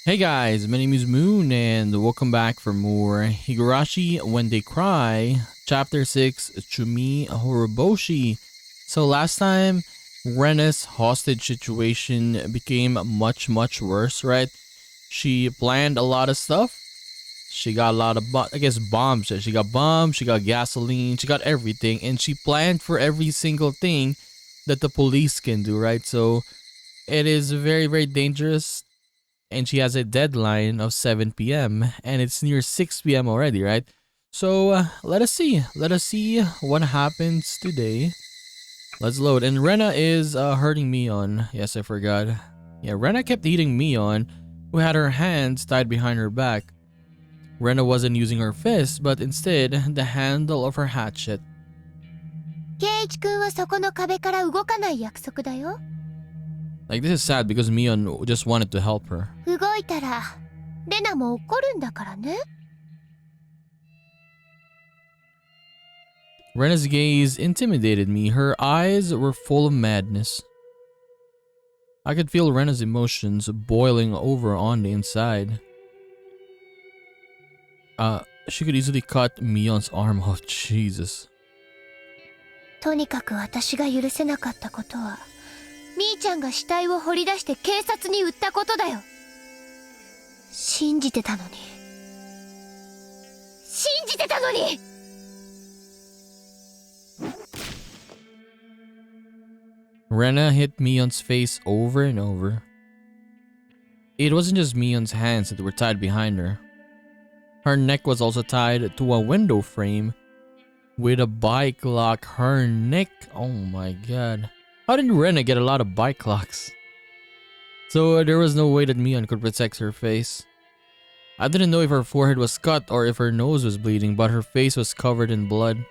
Hey guys, my name is Moon and welcome back for more Higurashi When They Cry, Chapter 6, Tsumihoroboshi. So last time, Rena's hostage situation became much worse, right? She planned a lot of stuff. She got a lot of, bombs. She got bombs, she got gasoline, she got everything. And she planned for every single thing that the police can do, right? So it is very dangerous. And she has a deadline of 7 p.m. and it's near 6 p.m. already, right? So let us see what happens today. Let's load. And Rena is hurting Mion. Yes, I forgot. Yeah, Rena kept eating Mion, who had her hands tied behind her back. Rena wasn't using her fist, but instead the handle of her hatchet. Keiichi-kunはそこの壁から動かない約束だよ。Like, this is sad because Mion just wanted to help her. 動いたらレナも怒るんだからね。Rena's gaze intimidated me. Her eyes were full of madness. I could feel Rena's emotions boiling over on the inside. She could easily cut Mion's arm off. Jesus. とにかく私が許せなかったことは、みーちゃんが死体を掘り出して警察に売ったことだよ。信じてたのに。Rena hit Mion's face over and over. It wasn't just Mion's hands that were tied behind her. Her neck was also tied to a window frame with a bike lock. Her neck, oh my god. How did Rena get a lot of bike locks? So there was no way that Mion could protect her face. I didn't know if her forehead was cut or if her nose was bleeding, but her face was covered in blood.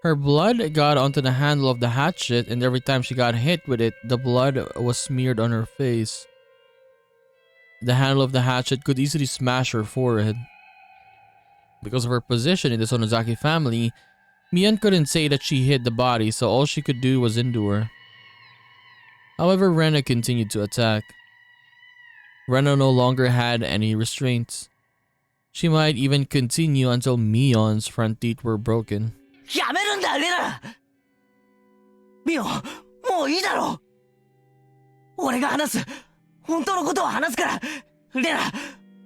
Her blood got onto the handle of the hatchet, and every time she got hit with it, the blood was smeared on her face. The handle of the hatchet could easily smash her forehead. Because of her position in the Sonozaki family, Mion couldn't say that she hit the body, so all she could do was endure. However, Rena continued to attack. Rena no longer had any restraints. She might even continue until Mion's front teeth were broken. やめるんだ、レナ。ミオ、もういいだろ。俺が話す。本当のことを話すから。レナ、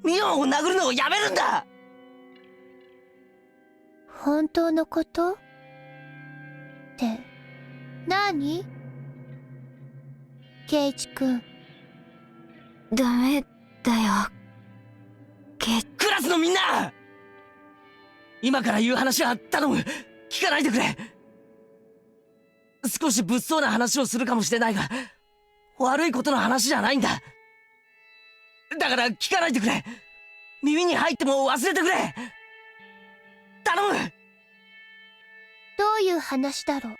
ミオを殴るのをやめるんだ。本当のことって何？ケイイチ君。ダメだよ。クラスのみんな！今から言う話は頼む。聞かないでくれ。少し物騒な話をするかもしれないが、悪いことの話じゃないんだ。だから聞かないでくれ。耳に入っても忘れてくれ。頼む。どういう話だろう。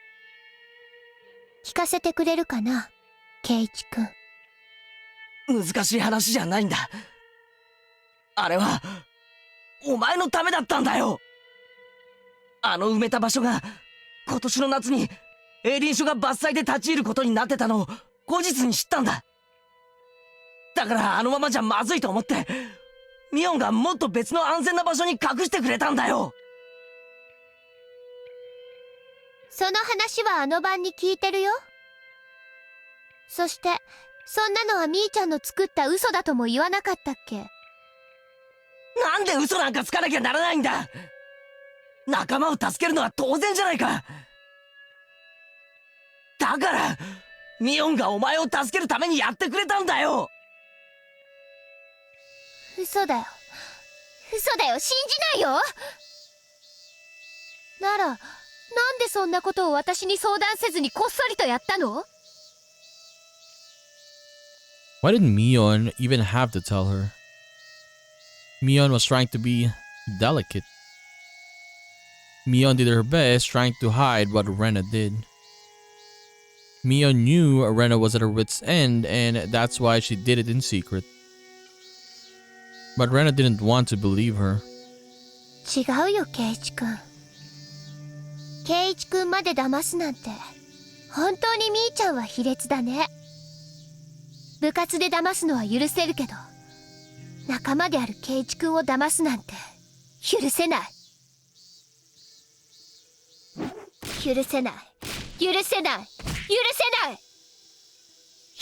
聞かせてくれるかな、ケイイチ君。難しい話じゃないんだ。あれはお前のためだったんだよ。あの埋めた場所が今年の夏に営林署が伐採で立ち入ることになってたのを後日に知ったんだ。だからあのままじゃまずいと思ってミオンがもっと別の安全な場所に隠してくれたんだよ。その話はあの晩に聞いてるよ。そしてそんなのはみーちゃんの作った嘘だとも言わなかったっけ。なんで嘘なんかつかなきゃならないんだ。仲間を助けるのは当然じゃないか。だからミオンがお前を助けるためにやってくれたんだよ。嘘だよ、信じないよ。ならなんでそんなことを私に相談せずにこっそりとやったの？ Why did Mion even have to tell her? Mion was trying to be delicate. Mion did her best trying to hide what Rena did. Mion knew Rena was at her wit's end and that's why she did it in secret. But Rena didn't want to believe her. 違うよ、ケイイチ君。ケイイチ君まで騙すなんて本当にみーちゃんは卑劣だね。部活で騙すのは許せるけど仲間である圭一君を騙すなんて許せない。許せない。許せない。許せない。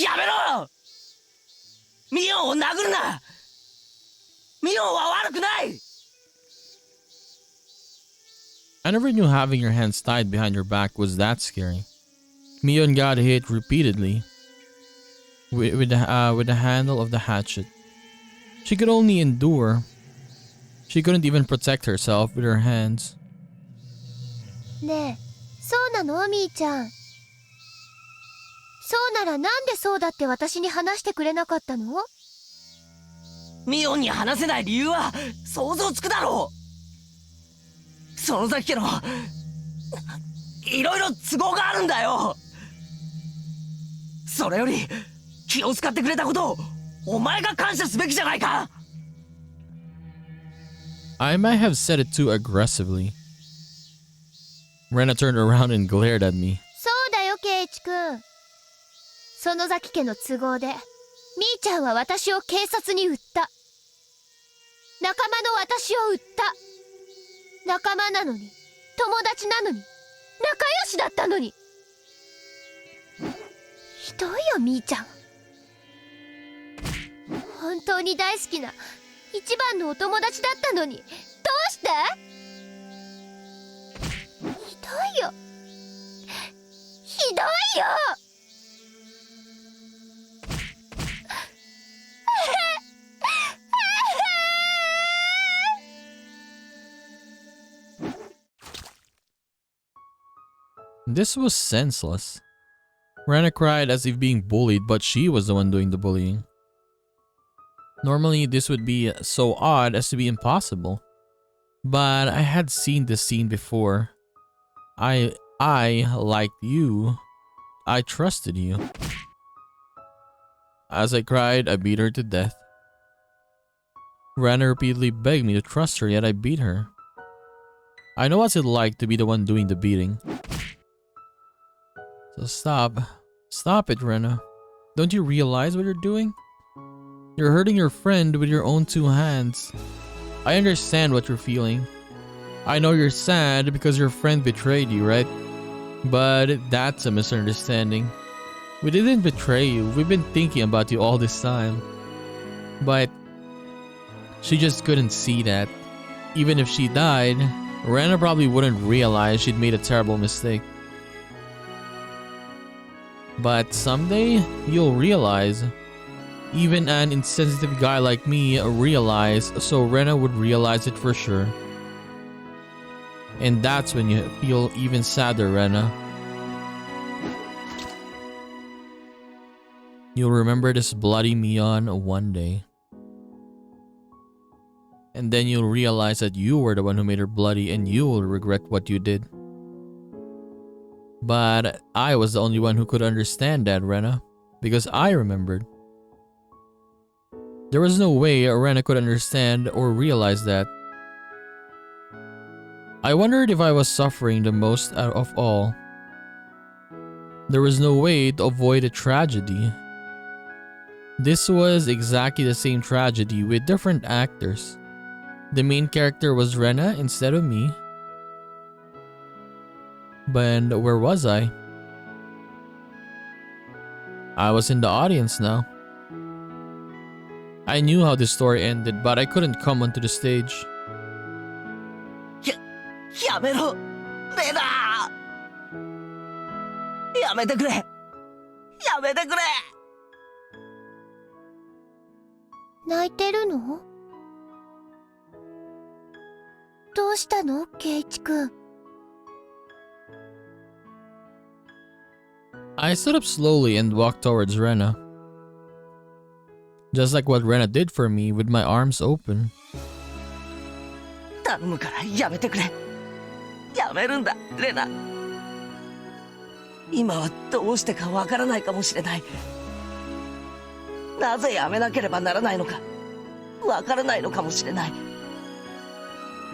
やめろ！ミオンを殴るな！ミオンは悪くない！ I never knew having your hands tied behind your back was that scary. Mion got hit repeatedly with the handle of the hatchet. She could only endure. She couldn't even protect herself with her hands. ねえ、そうなのみーちゃん。そうならなんでそうだって私に話してくれなかったの？ミオンに話せない理由は想像つくだろう。その先家のいろいろ都合があるんだよ。それより気を使ってくれたことをお前が感謝すべきじゃないか。 I might have said it too aggressively. Rena turned around and glared at me. そうだよ圭一君。その崎家の都合でみーちゃんは私を警察に売った。仲間の私を売った。仲間なのに、友達なのに、仲良しだったのに。ひどいよみーちゃん。本当に大好きな一番のお友達だったのに、どうして？ひどいよ。ひどいよ。This was senseless. Rena cried as if being bullied, but she was the one doing the bullying. Normally, this would be so odd as to be impossible. But I had seen this scene before. I liked you. I trusted you. As I cried, I beat her to death. Rena repeatedly begged me to trust her, yet I beat her. I know what's it like to be the one doing the beating. So stop. Stop it, Rena. Don't you realize what you're doing? You're hurting your friend with your own two hands. I understand what you're feeling. I know you're sad because your friend betrayed you, right? But that's a misunderstanding. We didn't betray you. We've been thinking about you all this time. But she just couldn't see that. Even if she died, Rena probably wouldn't realize she'd made a terrible mistake. But someday, you'll realize. Even an insensitive guy like me realized, so Rena would realize it for sure. And that's when you feel even sadder, Rena. You'll remember this bloody Mion one day. And then you'll realize that you were the one who made her bloody and you will regret what you did. But I was the only one who could understand that, Rena, because I remembered. There was no way Rena could understand or realize that. I wondered if I was suffering the most out of all. There was no way to avoid a tragedy. This was exactly the same tragedy with different actors. The main character was Rena instead of me. But where was I? I was in the audience now. I knew how the story ended, but I couldn't come onto the stage. やめろ、レナ！やめてくれ！やめてくれ！泣いてるの？どうしたの、圭一くん。I stood up slowly and walked towards Rena. Just like what Rena did for me with my arms open. 頼むからやめてくれ。やめるんだ、レナ。今はどうしてかわからないかもしれない。なぜやめなければならないのかわからないのかもしれない。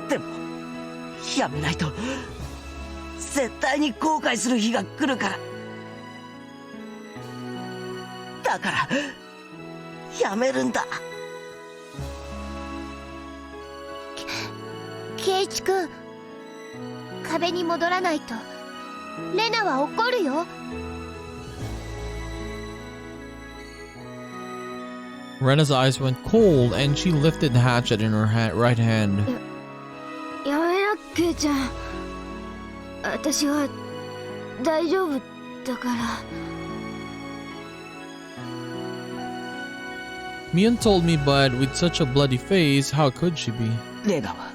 でもやめないと絶対に後悔する日が来るから。だからやめるんだ。圭一君、壁に戻らないとレナは怒るよ。Rena's eyes went cold and she lifted the hatchet in her right hand. やめな、ケイちゃん。私は大丈夫だから。Mion told me, but with such a bloody face, how could she be? レナは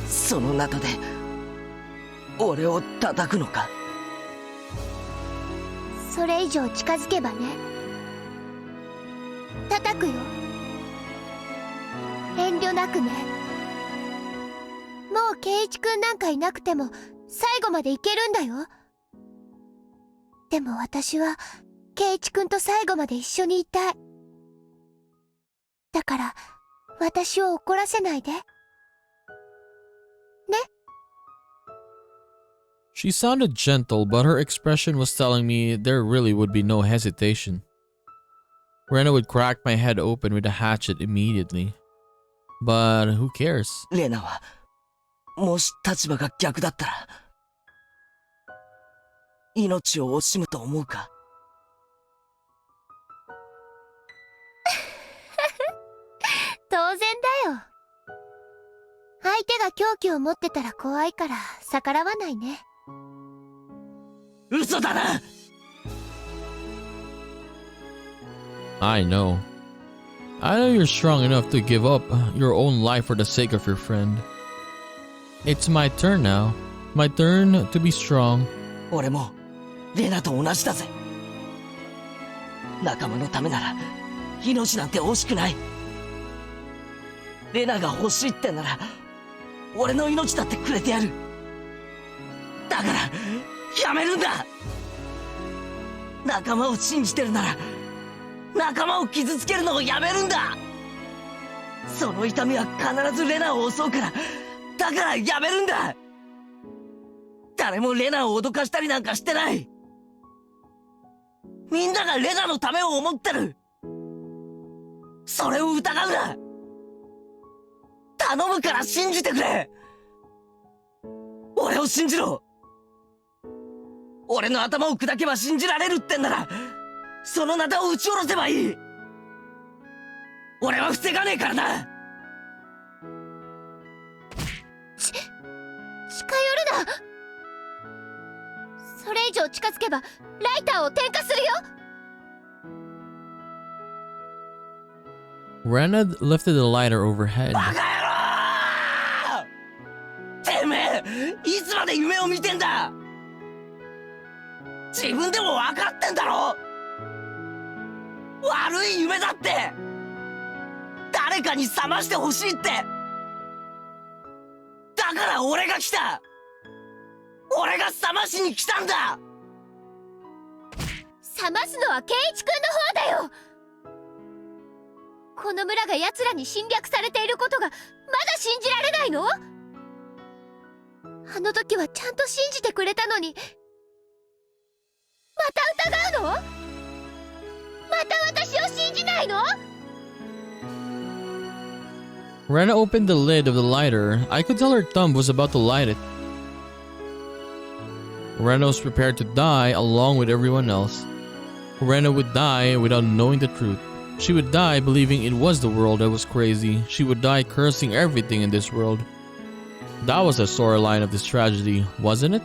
そのナタで俺を叩くのか？それ以上近づけばね。叩くよ。遠慮なくね。もう圭一君なんかいなくても最後までいけるんだよ。でも私は圭一君と最後まで一緒にいたい。だから私を怒らせないで。ね。She sounded gentle, but her expression was telling me there really would be no hesitation. Rena would crack my head open with a hatchet immediately. But who cares? レナはもし立場が逆だったら命を惜しむと思うか？当然だよ。相手が凶器を持ってたら怖いから逆らわないね。嘘だな。I know. I know you're strong enough to give up your own life for the sake of your friend. It's my turn now. My turn to be strong. 俺もレナと同じだぜ。仲間のためなら命なんて惜しくない。レナが欲しいってなら俺の命だってくれてやる。だからやめるんだ。仲間を信じてるなら仲間を傷つけるのをやめるんだ。その痛みは必ずレナを襲うから、だからやめるんだ。誰もレナを脅かしたりなんかしてない。みんながレナのためを思ってる。それを疑うな。頼むから信じてくれ。俺を信じろ。俺の頭を砕けば信じられるってんならそのナタを撃ち下ろせばいい。俺は防がねえからな。近寄るな。それ以上近づけばライターを点火するよ。Rena lifted the lighter overhead. バカ野郎！てめえいつまで夢を見てんだ。自分でも分かってんだろ。悪い夢だって。誰かに覚ましてほしいって。だから俺が来た。俺が覚ましに来たんだ。覚ますのは圭一君の方だよ。この村が奴らに侵略されていることがまだ信じられないの？あの時はちゃんと信じてくれたのにまた疑うの？また私を信じないの？ Rena opened the lid of the lighter. I could tell her thumb was about to light it. Rena was prepared to die along with everyone else. Rena would die without knowing the truth. She would die believing it was the world that was crazy. She would die cursing everything in this world. That was the storyline of this tragedy, wasn't it?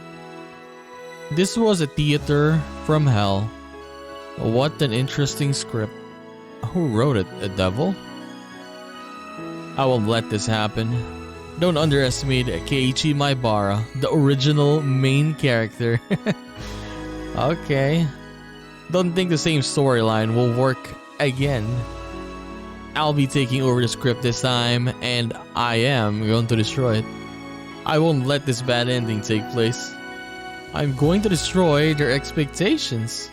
This was a theater from hell. What an interesting script. Who wrote it? A devil? I won't let this happen. Don't underestimate Keiichi Maibara, the original main character. Okay. Don't think the same storyline will work again. I'll be taking over the script this time, and I am going to destroy it. I won't let this bad ending take place. I'm going to destroy their expectations.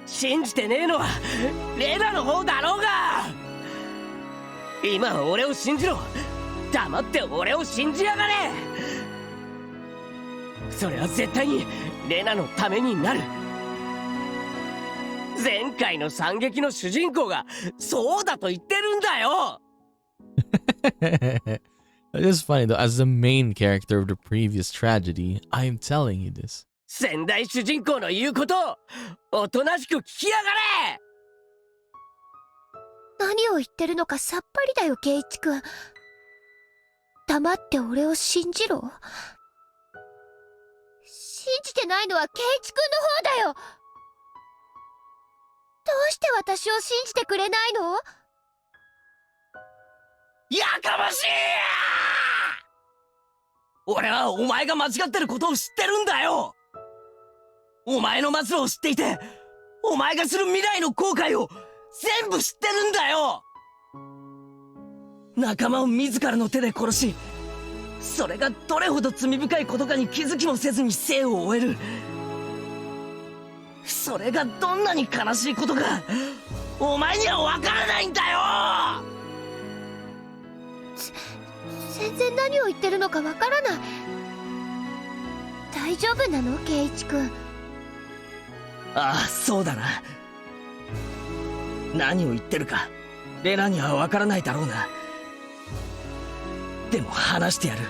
信じてねえのはレナの方だろうが。今は俺を信じろ。黙って俺を信じやがれ。それは絶対にレナのためになる。前回の惨劇の主人公がそうだと言ってるんだよ。It is funny though, as the main character of the previous tragedy, I am telling you this. 先代主人公の言うことをおとなしく聞きやがれ。何を言ってるのかさっぱりだよ、圭一君。黙って俺を信じろ。信じてないのは圭一君の方だよ。どうして私を信じてくれないの？やかましい！俺はお前が間違ってることを知ってるんだよ。お前の末路を知っていて、お前がする未来の後悔を全部知ってるんだよ。仲間を自らの手で殺し、それがどれほど罪深いことかに気づきもせずに生を終える。それがどんなに悲しいことか、お前には分からないんだよ。全然何を言ってるのかわからない。大丈夫なの、圭一君？ああ、そうだな。何を言ってるかレナには分からないだろうな。でも話してやる。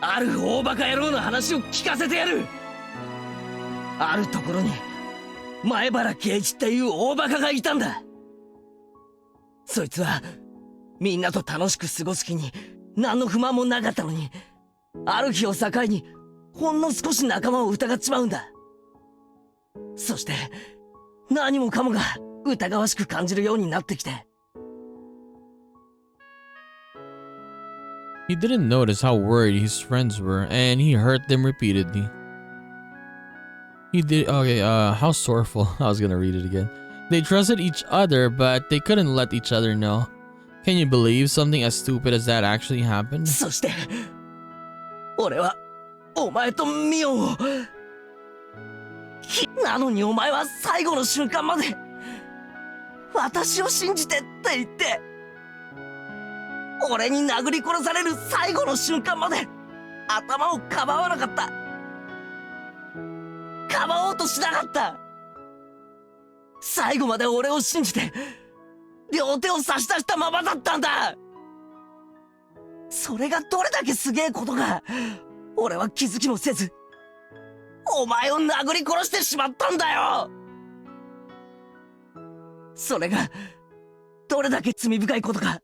ある大バカ野郎の話を聞かせてやる。あるところに前原圭一っていう大バカがいたんだ。そいつはみんなと楽しく過ごす気に何の不満もなかったのに、ある日を境にほんの少し仲間を疑っちまうんだ。そして何もかもが疑わしく感じるようになってきて。He didn't notice how worried his friends were, and he hurt them repeatedly. How sorrowful. I was gonna read it again. They trusted each other, but they couldn't let each other know. Can you believe something as stupid as that actually happened? そして俺はお前とミオンを、なのにお前は最後の瞬間まで私を信じてって言って、俺に殴り殺される最後の瞬間まで頭をかばわなかった。かばおうとしなかった。最後まで俺を信じて両手を差し出したままだったんだ。それがどれだけすげえことか、俺は気づきもせずお前を殴り殺してしまったんだよ。それがどれだけ罪深いことか、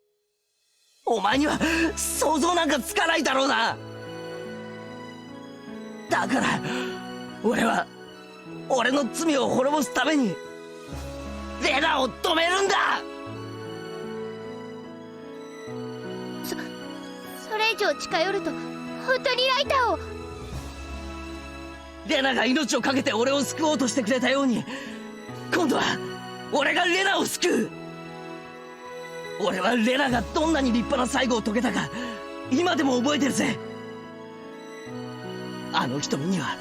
お前には想像なんかつかないだろうな。だから俺は俺の罪を滅ぼすためにレナを止めるんだ。それ以上近寄ると本当にライターを。レナが命を懸けて俺を救おうとしてくれたように、今度は俺がレナを救う。俺はレナがどんなに立派な最後を遂げたか今でも覚えてるぜ。あの瞳には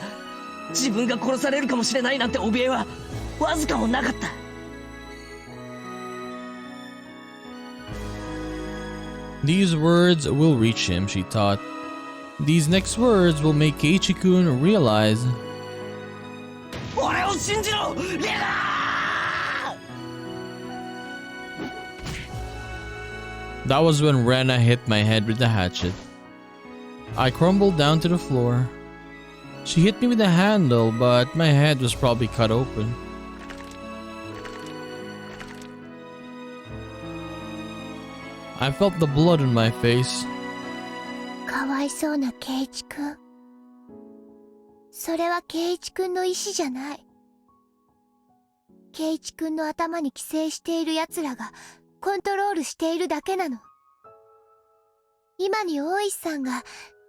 自分が殺されるかもしれないなんて怯えはわずかもなかった。These words will reach him, she thought. These next words will make Keiichi-kun realize. 俺を信じろ、レナ！That was when Rena hit my head with the hatchet. I crumbled down to the floor. She hit me with the handle, but my head was probably cut open. I felt the blood on my face. かわいそうな圭一君。それは圭一君の意志じゃない。圭一君の頭に寄生している奴らがコントロールしているだけなの。今に大石さんが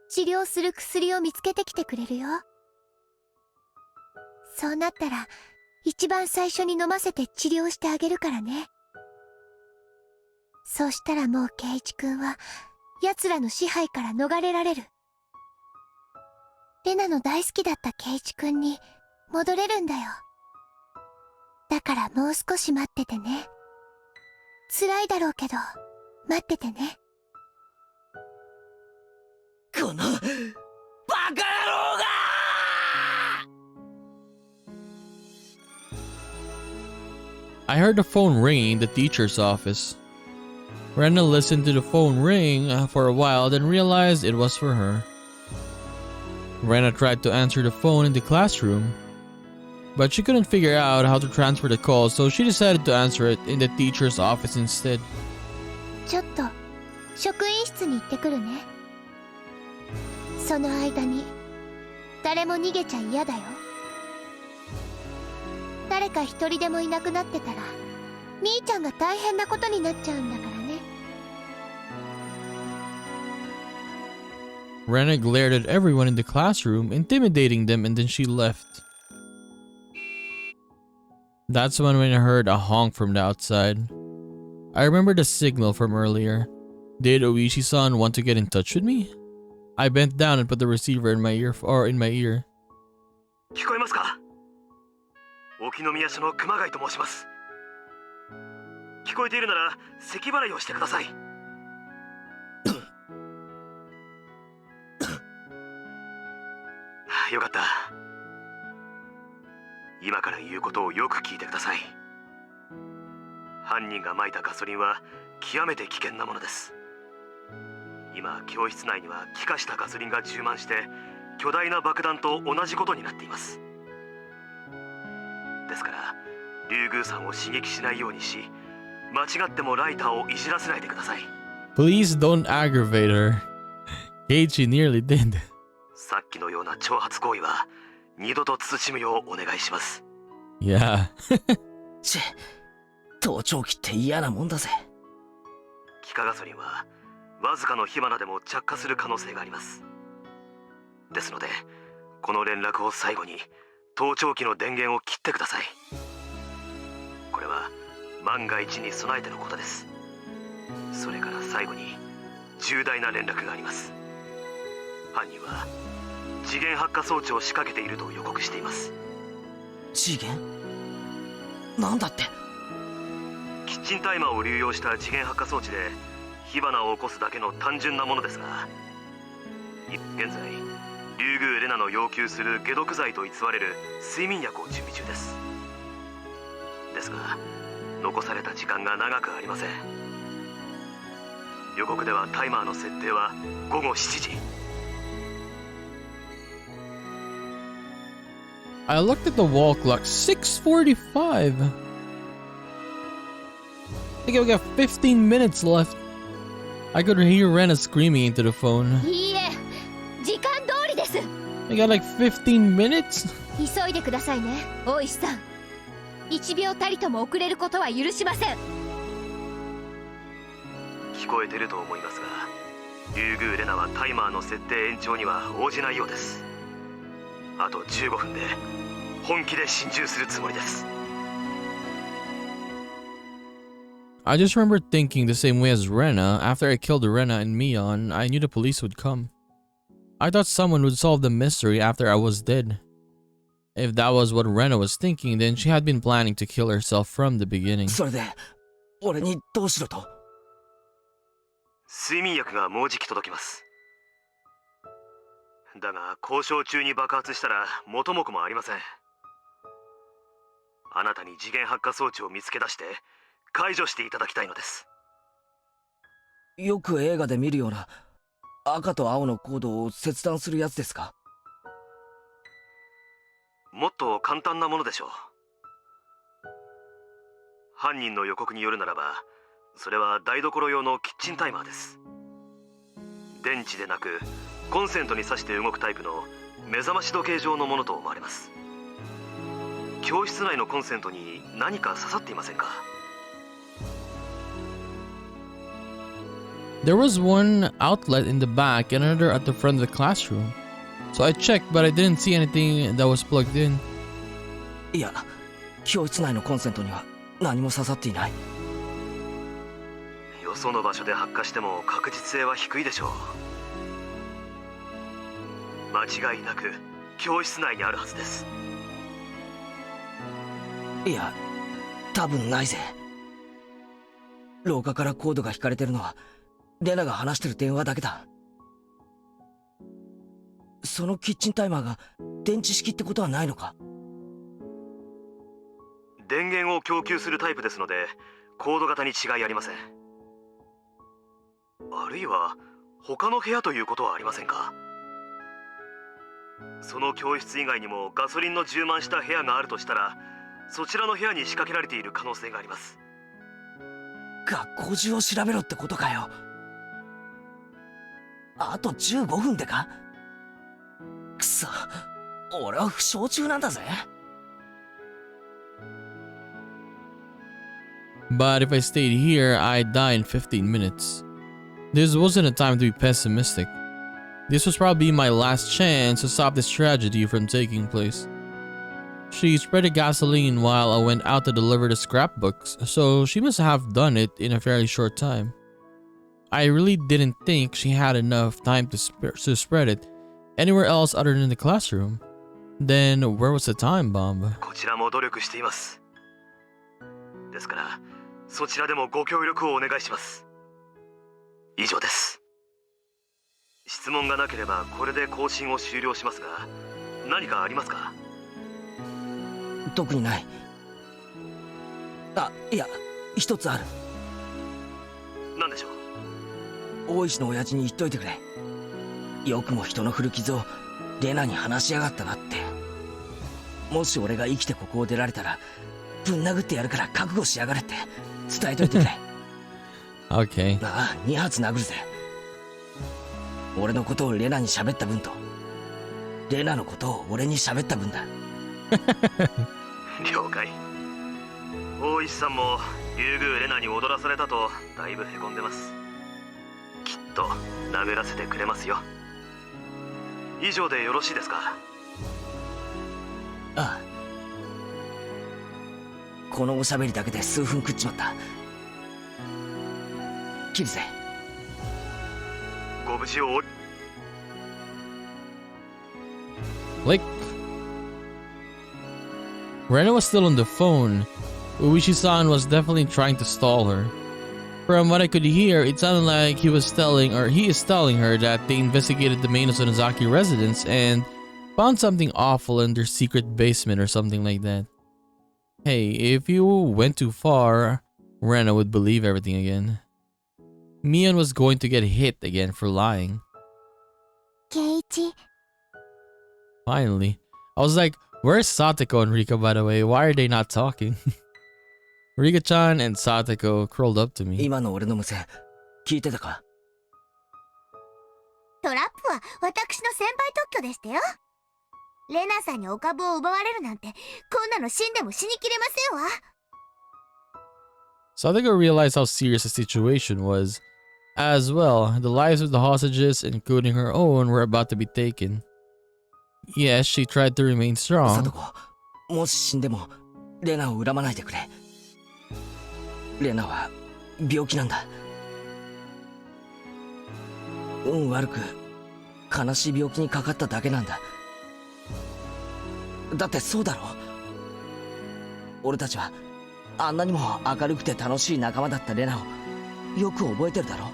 治療する薬を見つけてきてくれるよ。そうなったら一番最初に飲ませて治療してあげるからね。そうしたらもう圭一君は奴らの支配から逃れられる。レナの大好きだった圭一君に戻れるんだよ。だからもう少し待っててね。辛いだろうけど待っててね。このバカ野郎がI heard the phone ringing in the teacher's office. Rena listened to the phone ring for a while, then realized it was for her. Rena tried to answer the phone in the classroom, but she couldn't figure out how to transfer the call, so she decided to answer it in the teacher's office instead. ちょっと職員室に行ってくるね。その間に誰も逃げちゃ嫌だよ。誰か一人でもいなくなってたらみーちゃんが大変なことになっちゃうんだからね。 Rena glared at everyone in the classroom, intimidating them, and then she left. That's when I heard a honk from the outside. I remember the signal from earlier. Did Oishi-san want to get in touch with me? I bent down and put the receiver in my ear. 聞こえますか？沖宮署の熊谷と申します。聞こえているなら咳払いをしてください。よかった。今から言うことをよく聞いてください。犯人が撒いたガソリンは極めて危険なものです。今教室内には気化したガソリンが充満して巨大な爆弾と同じことになっています。ですから竜宮さんを刺激しないようにし、間違ってもライターをいじらせないでください。 Please don't aggravate her. Keiichi nearly did. さっきのような挑発行為は二度と慎むようお願いします。 Yeah. 盗聴器って嫌なもんだぜ。気化ガソリンはわずかの火花でも着火する可能性があります。ですのでこの連絡を最後に盗聴器の電源を切ってください。これは万が一に備えてのことです。それから最後に重大な連絡があります。犯人は次元発火装置を仕掛けていると予告しています。次元？なんだって？キッチンタイマーを流用した次元発火装置で火花を起こすだけの単純なものですが、現在竜宮レナの要求する解毒剤と偽れる睡眠薬を準備中です。ですが残された時間が長くありません。予告ではタイマーの設定は午後7時。 I looked at the wall clock. 6:45. I think we got 15 minutes left. I could hear Rena screaming into the phone. いいえ、時間通りです。 I got like 15 minutes? 急いでくださいね、大石さん。1秒たりとも遅れることは許しません。聞こえてると思いますが、竜宮レナはタイマーの設定延長には応じないようです。あと15分で本気で心中するつもりです。 I just remember thinking the same way as Rena. After I killed Rena and Mion, I knew the police would come. I thought someone would solve the mystery after I was dead. If that was what Rena was thinking, then she had been planning to kill herself from the beginning. それで俺にどうしろと？睡眠薬がもうじき届きます。だが交渉中に爆発したら元も子もありません。あなたに次元発火装置を見つけ出して解除していただきたいのです。よく映画で見るような赤と青のコードを切断するやつですか？もっと簡単なものでしょう。犯人の予告によるならば、それは台所用のキッチンタイマーです。電池でなくコンセントに挿して動くタイプの目覚まし時計状のものと思われます。教室内のコンセントに何か刺さっていませんか？ There was one outlet in the back and another at the front of the classroom. So I checked, but I didn't see anything that was plugged in. いや、教室内のコンセントには何も刺さっていない。よその場所で発火しても確実性は低いでしょう。間違いなく教室内にあるはずです。いや、多分ないぜ。廊下からコードが引かれてるのはレナが話してる電話だけだ。そのキッチンタイマーが電池式ってことはないのか？電源を供給するタイプですのでコード型に違いありません。あるいは他の部屋ということはありませんか？その教室以外にもガソリンの充満した部屋があるとしたら、そちらの部屋に仕掛けられている可能性があります。学校中を調べろってことかよ。あと15分でか？くそ、俺は負傷中なんだぜ。But if I stayed here, I'd die in 15 minutes. This wasn't a time to be pessimistic. This was probably my last chance to stop this tragedy from taking place. She spread the gasoline while I went out to deliver the scrapbooks, so she must have done it in a fairly short time. I really didn't think she had enough time to spread it anywhere else other than the classroom. Then where was the time bomb? こちらも努力しています。ですから、そちらでもご協力をお願いします。以上です。質問がなければこれで更新を終了しますが、何かありますか？特にない。あ、いや、一つある。何でしょう？大石の親父に言っといてくれ。よくも人の古傷をレナに話しやがったなって。もし俺が生きてここを出られたら、ぶん殴ってやるから覚悟しやがれって伝えといてくれ。Okay. ああ、2発殴るぜ。俺のことをレナに喋った分と、レナのことを俺に喋った分だ。了解。大石さんも竜宮レナに踊らされたとだいぶへこんでます。きっと殴らせてくれますよ。以上でよろしいですか？ああ。このおしゃべりだけで数分食っちまった。切るぜ。ご無事を。Like, Rena was still on the phone. Uishi-san was definitely trying to stall her. From what I could hear, it sounded like he is telling her that they investigated the main Sonozaki residence and found something awful in their secret basement or something like that. Hey, if you went too far, Rena would believe everything again. Mion was going to get hit again for lying. Keiichi. Finally. I was like, where's Satoko and Rika, by the way? Why are they not talking? Rika-chan and Satoko crawled up to me. 今の俺の無線聞いてたか？トラップは私の先輩特許でしたよ。レナさんにお株を奪われるなんて、こんなの死んでも死にきれませんわ。Satoko realized how serious the situation was. As well, the lives of the hostages, including her own, were about to be taken. Yes, she tried to remain strong. サトコ、もし死んでもレナを恨まないでくれ。レナは病気なんだ。運悪く悲しい病気にかかっただけなんだ。だってそうだろ。俺たちはあんなにも明るくて楽しい仲間だったレナをよく覚えてるだろ。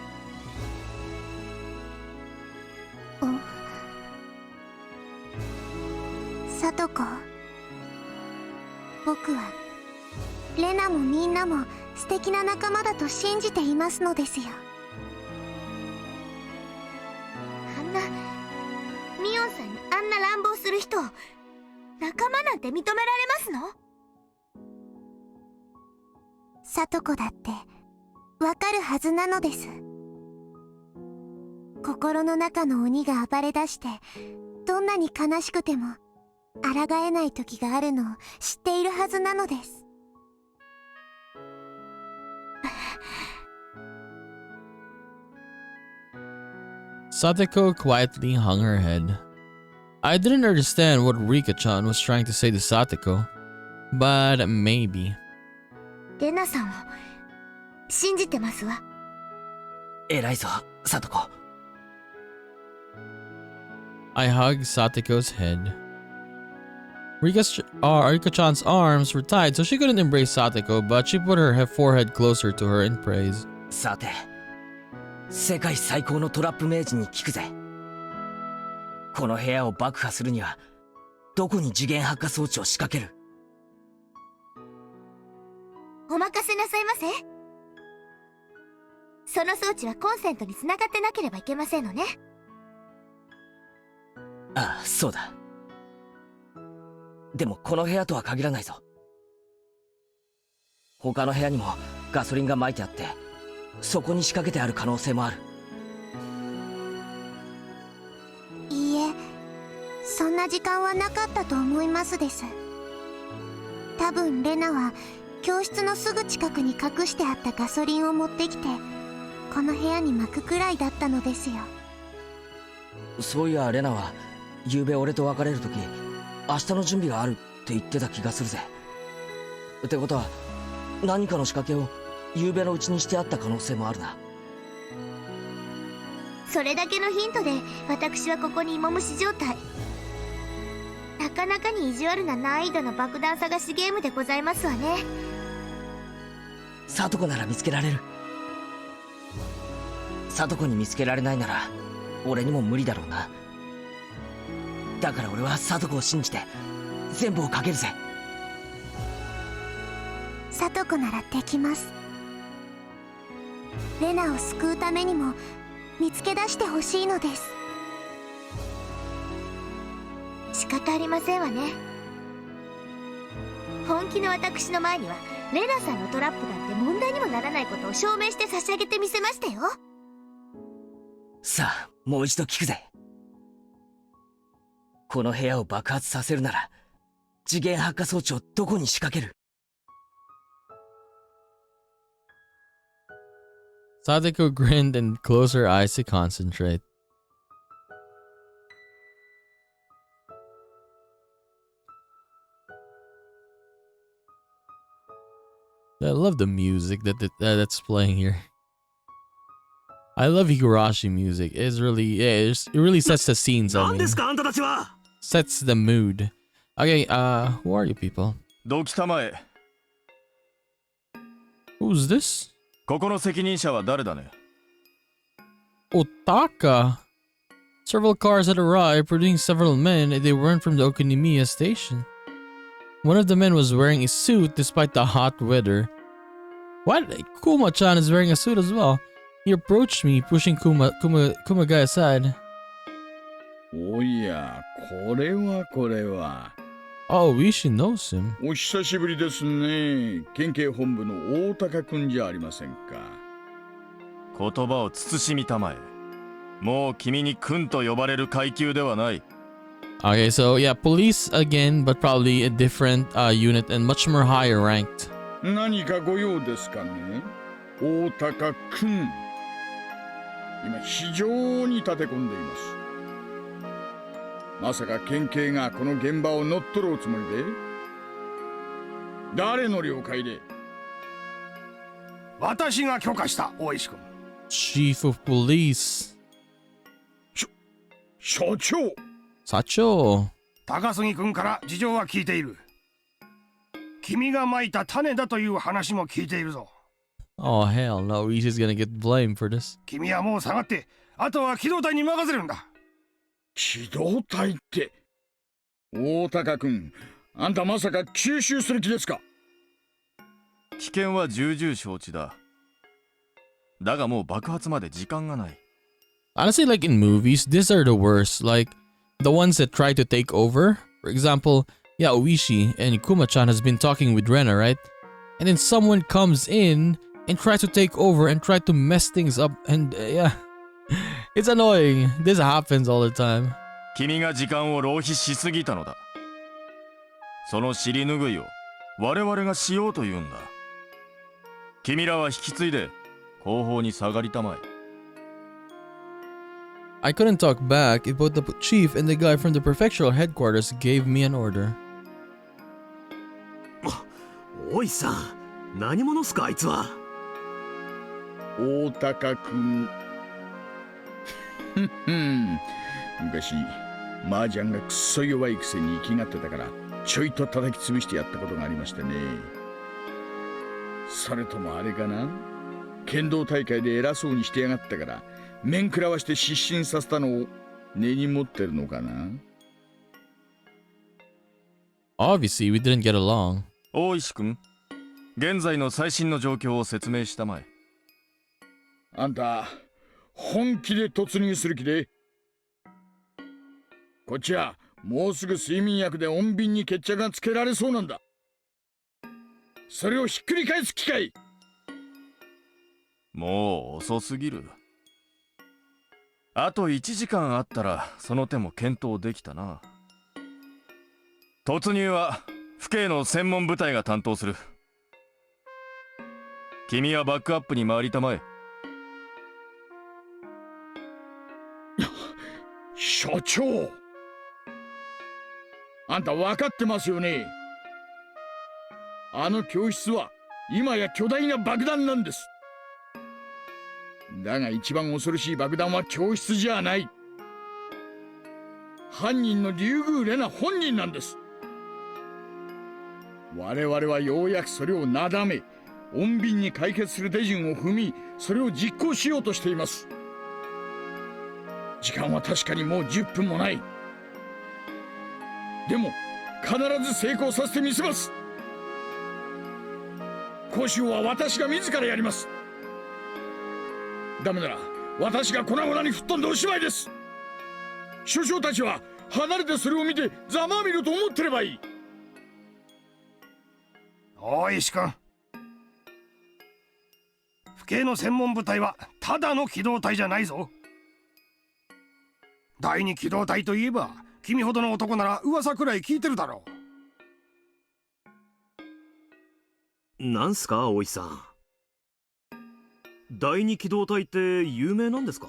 サトコ、僕はレナもみんなも素敵な仲間だと信じていますのですよ。あんなミオンさんにあんな乱暴する人を仲間なんて認められますの？サトコだってわかるはずなのです。心の中の鬼が暴れ出してどんなに悲しくても抗えない時があるのを知っているはずなのです。Satoko quietly hung her head. I didn't understand what Rika-chan was trying to say to Satoko, but maybe. レナさんを信じてますわ。偉いぞ、サトコ。I hugged Satoko's head. Rika-chan's arms were tied so she couldn't embrace Satoko, but she put her forehead closer to her in praise. さて、世界最高のトラップ名人に聞くぜ。この部屋を爆破するにはどこに次元発火装置を仕掛ける？お任せなさいませ。その装置はコンセントにつながってなければいけませんのね。ああ、そうだ。でもこの部屋とは限らないぞ。他の部屋にもガソリンが撒いてあって、そこに仕掛けてある可能性もある。いいえ、そんな時間はなかったと思いますです。多分レナは教室のすぐ近くに隠してあったガソリンを持ってきてこの部屋に撒くくらいだったのですよ。そういやレナは昨べ俺と別れる時、明日の準備があるって言ってた気がするぜ。ってことは何かの仕掛けを昨べのうちにしてあった可能性もあるな。それだけのヒントで私はここに芋虫状態。なかなかに意地悪な難易度の爆弾探しゲームでございますわね。サトコなら見つけられる。サトコに見つけられないなら俺にも無理だろうな。だから俺はサトコを信じて全部をかけるぜ。サトコならできます。レナを救うためにも見つけ出してほしいのです。仕方ありませんわね。本気の私の前にはレナさんのトラップだって問題にもならないことを証明して差し上げてみせましたよ。さあもう一度聞くぜ。この部屋を爆発させるなら次元発火装置をどこに仕掛ける？ Sadako grinned and closed her eyes to concentrate. I love the music that's playing here. I love Higurashi music. It really sets the scenes. I mean, sets the mood. Okay, who are you people? Who's this? ここの責任者は誰だね? Otaka. Several cars had arrived, bringing several men, and they weren't from the Okunimiya station. One of the men was wearing a suit despite the hot weather. What? Kuma-chan is wearing a suit as well. He approached me, pushing Kumagai aside. おや、これは。Oh, Wishi knows him. お久しぶりですね。県警本部の大高くんじゃありませんか。言葉を慎みたまえ。もう君に君と呼ばれる階級ではない。Okay, so yeah, police again, but probably a different unit and much more higher ranked. 何かご用ですかね、大高くん。今非常に立て込んでいます。まさか県警がこの現場を乗っ取るおつもりで？誰の了解で？私が許可した、大石君。Chief of Police. 所長。社長。高杉君から事情は聞いている。君が蒔いた種だという話も聞いているぞ。Oh hell no, Ishi's gonna get blamed for this. 君はもう下がって、あとは機動隊に任せるんだ。機動隊って。大高くん、あんたまさか吸収する気ですか？危険は重々承知だ。だがもう爆発まで時間がない。Honestly, like in movies, these are the worst. Like the ones that try to take over. For example, yeah, Oishi and Kuma-chan has been talking with Rena, right? And then someone comes in and tries to take over and try to mess things up. And yeah, it's annoying. This happens all the time. 君が時間を浪費しすぎたのだ。その尻拭いを我々がしようというんだ。君らは引き継いで後方に下がりたまえ。I couldn't talk back if both the chief and the guy from the prefectural headquarters gave me an order. おいさん、何者っすかあいつは。大高くん。昔麻雀がくっそ弱いくせに生きがってたからちょいと叩き潰してやったことがありましてね。それともあれかな、剣道大会で偉そうにしてやがったから面食らわして失神させたのを根に持ってるのかな。 Obviously, we didn't get along. 大石君、現在の最新の状況を説明したまえ。あんた本気で突入する気で？こっちはもうすぐ睡眠薬で穏便に決着がつけられそうなんだ。それをひっくり返す機会。もう遅すぎる。あと1時間あったらその手も検討できたな。突入は府警の専門部隊が担当する。君はバックアップに回りたまえ。所長、あんた分かってますよね。あの教室は今や巨大な爆弾なんです。だが一番恐ろしい爆弾は教室じゃない。犯人のリュウグウレナ本人なんです。我々はようやくそれをなだめ、穏便に解決する手順を踏み、それを実行しようとしています。時間は確かにもう10分もない。でも必ず成功させてみせます。講習は私が自らやります。ダメなら私が粉々に吹っ飛んでおしまいです。所長たちは離れてそれを見てざまあみろと思ってればいい。大石君、府警の専門部隊はただの機動隊じゃないぞ。第二機動隊といえば君ほどの男なら噂くらい聞いてるだろう。なんすか大石さん、第二機動隊って有名なんですか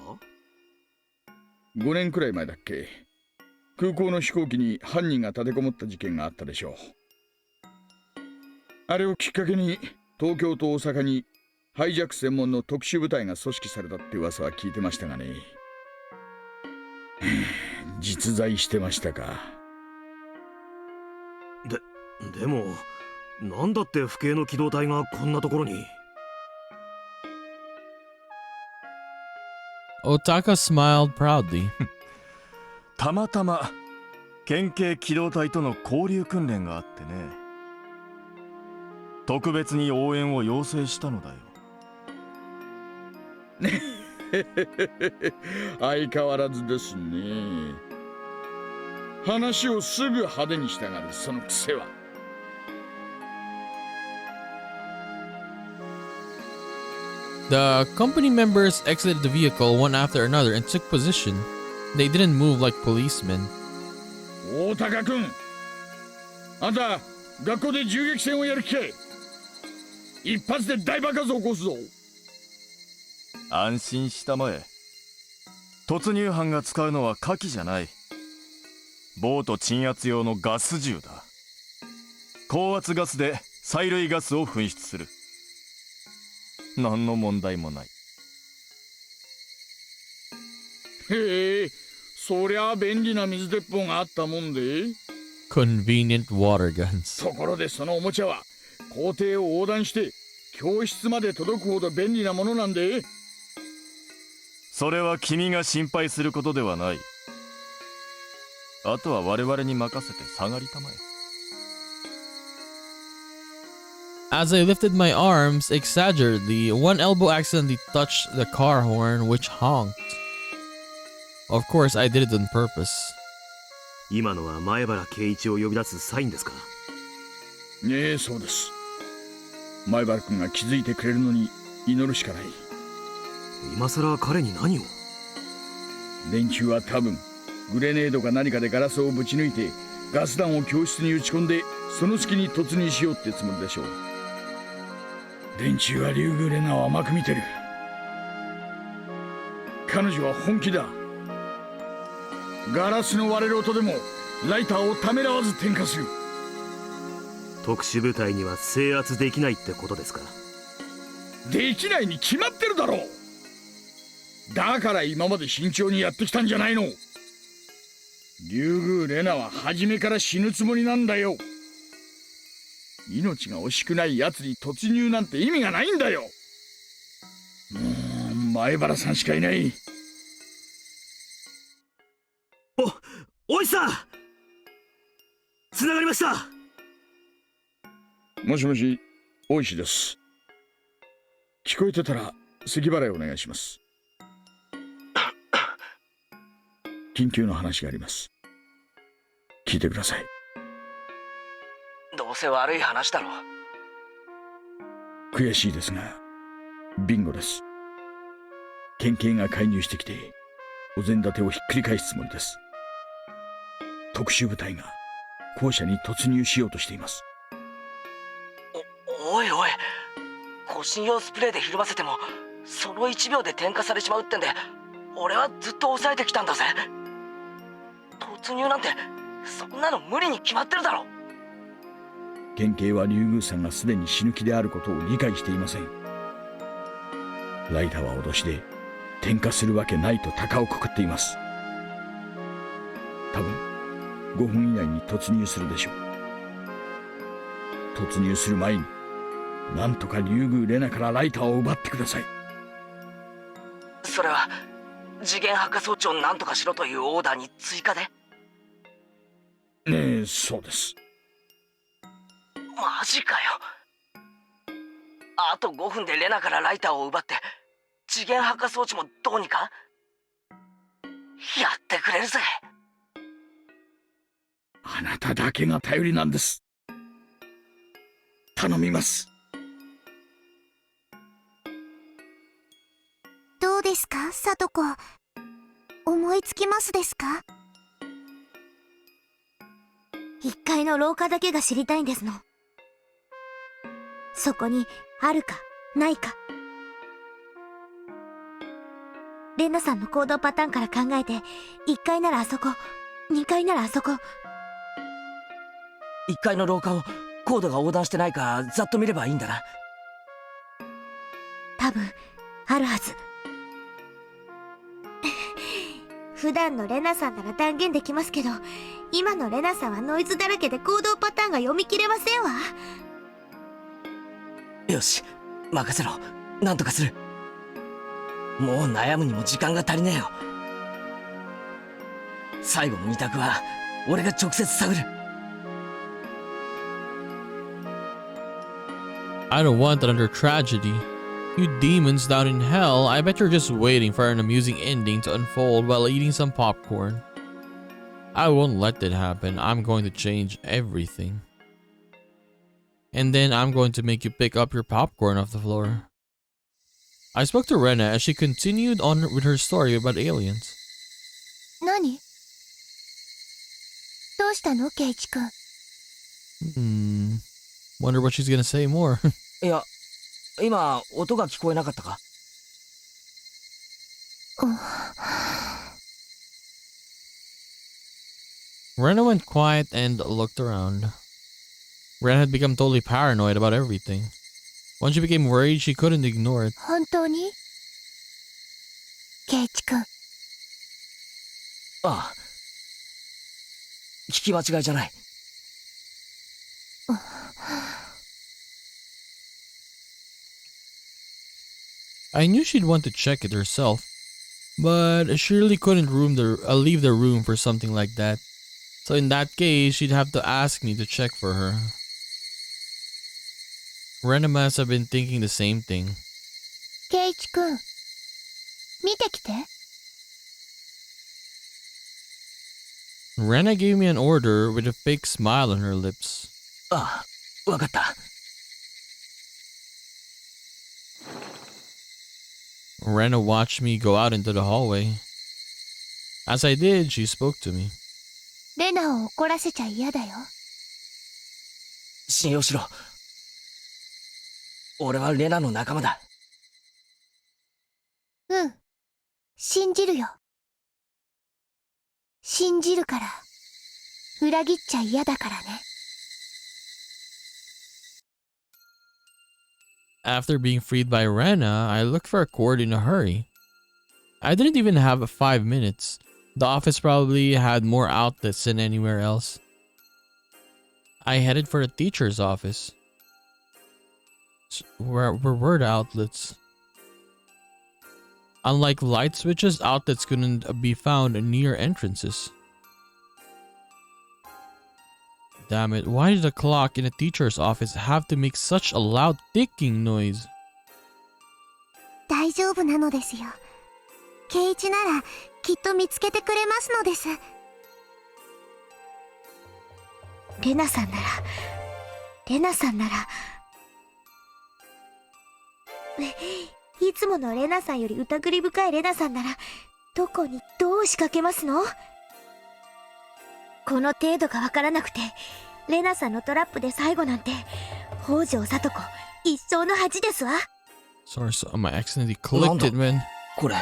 ？5年くらい前だっけ、空港の飛行機に犯人が立てこもった事件があったでしょう。あれをきっかけに東京と大阪にハイジャック専門の特殊部隊が組織されたって噂は聞いてましたがね。実在してましたか。でもなんだって府警の機動隊がこんなところに。Otaka smiled proudly. たまたま県警機動隊との交流訓練があってね、特別に応援を要請したのだよ。相変わらずですね。話をすぐ派手にしたがるその癖は。The company members exited the vehicle one after another and took position. They didn't move like policemen. 大高君、あんた学校で銃撃戦をやる気かい？一発で大爆発を起こすぞ。安心したまえ。突入犯が使うのは火器じゃない。ボート鎮圧用のガス銃だ。高圧ガスで催涙ガスを噴出する。何の問題もない。へえ、そりゃ便利な水鉄砲があったもんで。Convenient water guns. ところでそのおもちゃは校庭を横断して教室まで届くほど便利なものなんで。それは君が心配することではない。あとは我々に任せて下がりたまえ。As I lifted my arms exaggeratedly, one elbow accidentally touched the car horn, which honked. Of course, I did it on purpose. 今のは前原圭一を呼び出すサインですか？ねえ、そうです。前原君が気づいてくれるのに祈るしかない。今さら彼に何を？連中は多分グレネードか何かでガラスをぶち抜いてガス弾を教室に撃ち込んでその隙に突入しようってつもりでしょう。連中はリュウグウレナを甘く見てる。彼女は本気だ。ガラスの割れる音でもライターをためらわず点火する。特殊部隊には制圧できないってことですか？できないに決まってるだろう。だから今まで慎重にやってきたんじゃないの。リュウグウレナは初めから死ぬつもりなんだよ。命が惜しくない奴に突入なんて意味がないんだよ。前原さんしかいない。おいさん、繋がりました。もしもし、大石です。聞こえてたら咳払いお願いします。緊急の話があります。聞いてください。どうせ悪い話だろ。悔しいですがビンゴです。県警が介入してきてお膳立てをひっくり返すつもりです。特殊部隊が校舎に突入しようとしています。おいおい、護身用スプレーでひるませてもその1秒で点火されちまうってんで、俺はずっと抑えてきたんだぜ。突入なんてそんなの無理に決まってるだろ。県警は竜宮さんがすでに死ぬ気であることを理解していません。ライターは脅しで点火するわけないと鷹をくくっています。多分5分以内に突入するでしょう。突入する前になんとか竜宮レナからライターを奪ってください。それは次元発火装置を何とかしろというオーダーに追加で？ねえ、そうです。マジかよ。あと5分でレナからライターを奪って次元発火装置もどうにかやってくれるぜ。あなただけが頼りなんです。頼みます。どうですか、サトコ。思いつきますですか？1階の廊下だけが知りたいんですの。そこにあるかないか。レナさんの行動パターンから考えて、1階ならあそこ、2階ならあそこ。1階の廊下をコードが横断してないかざっと見ればいいんだな。多分あるはず。普段のレナさんなら断言できますけど、今のレナさんはノイズだらけで行動パターンが読み切れませんわ。よし、任せろ。なんとかする。もう悩むにも時間が足りねえよ。最後の2択は俺が直接探る。I don't want another tragedy. You demons down in hell, I bet you're just waiting for an amusing ending to unfold while eating some popcorn. I won't let that happen. I'm going to change everything. And then I'm going to make you pick up your popcorn off the floor. I spoke to Rena as she continued on with her story about aliens. 何？どうしたの、ケイチ君。Wonder what she's gonna say more. いや、今音が聞こえなかったかRena went quiet and looked around. Rena had become totally paranoid about everything. Once she became worried, she couldn't ignore it. 本当に？ケイチ君。ああ。聞き間違いじゃない。I knew she'd want to check it herself, but she really couldn't leave the room for something like that. So in that case, she'd have to ask me to check for her. Rena must have been thinking the same thing. ケイチ君、見てきて。Rena gave me an order with a fake smile on her lips. ああ、わかった。Rena watched me go out into the hallway. As I did, she spoke to me. レナを怒らせちゃ嫌だよ。信用しろ。俺はレナの仲間だ。うん。信じるよ。信じるから。裏切っちゃ嫌だからね。After being freed by Rena, I looked for a cord in a hurry. I didn't even have 5 minutes. The office probably had more outlets than anywhere else. I headed for the teacher's office. Where were the outlets? Unlike light switches, outlets couldn't be found near entrances. Damn it, why did the clock in a teacher's office have to make such a loud ticking noise? 大大丈夫なのですよ。圭一ならきっと見つけてくれますのです。レナさんならいつものレナさんより疑り深いレナさんならどこにどう仕掛けますの？この程度がわからなくてレナさんのトラップで最後なんて北条聡子一生の恥ですわ。 Sorry, so I accidentally clicked it, man. これ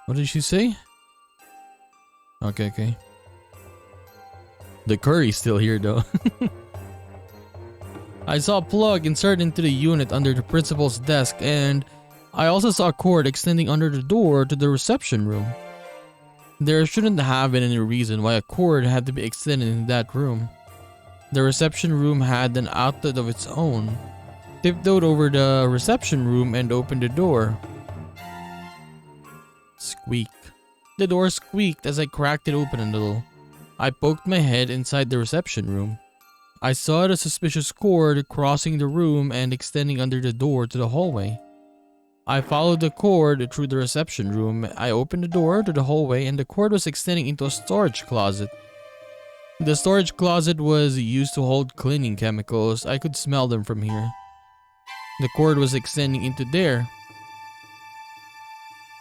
What did she say? Okay. The curry's still here though. I saw a plug inserted into the unit under the principal's desk, and I also saw a cord extending under the door to the reception room. There shouldn't have been any reason why a cord had to be extended in that room. The reception room had an outlet of its own. Tiptoed over the reception room and opened the door. Squeak. The door squeaked as I cracked it open a little. I poked my head inside the reception room. I saw the suspicious cord crossing the room and extending under the door to the hallway. I followed the cord through the reception room. I opened the door to the hallway and the cord was extending into a storage closet. The storage closet was used to hold cleaning chemicals. I could smell them from here. The cord was extending into there.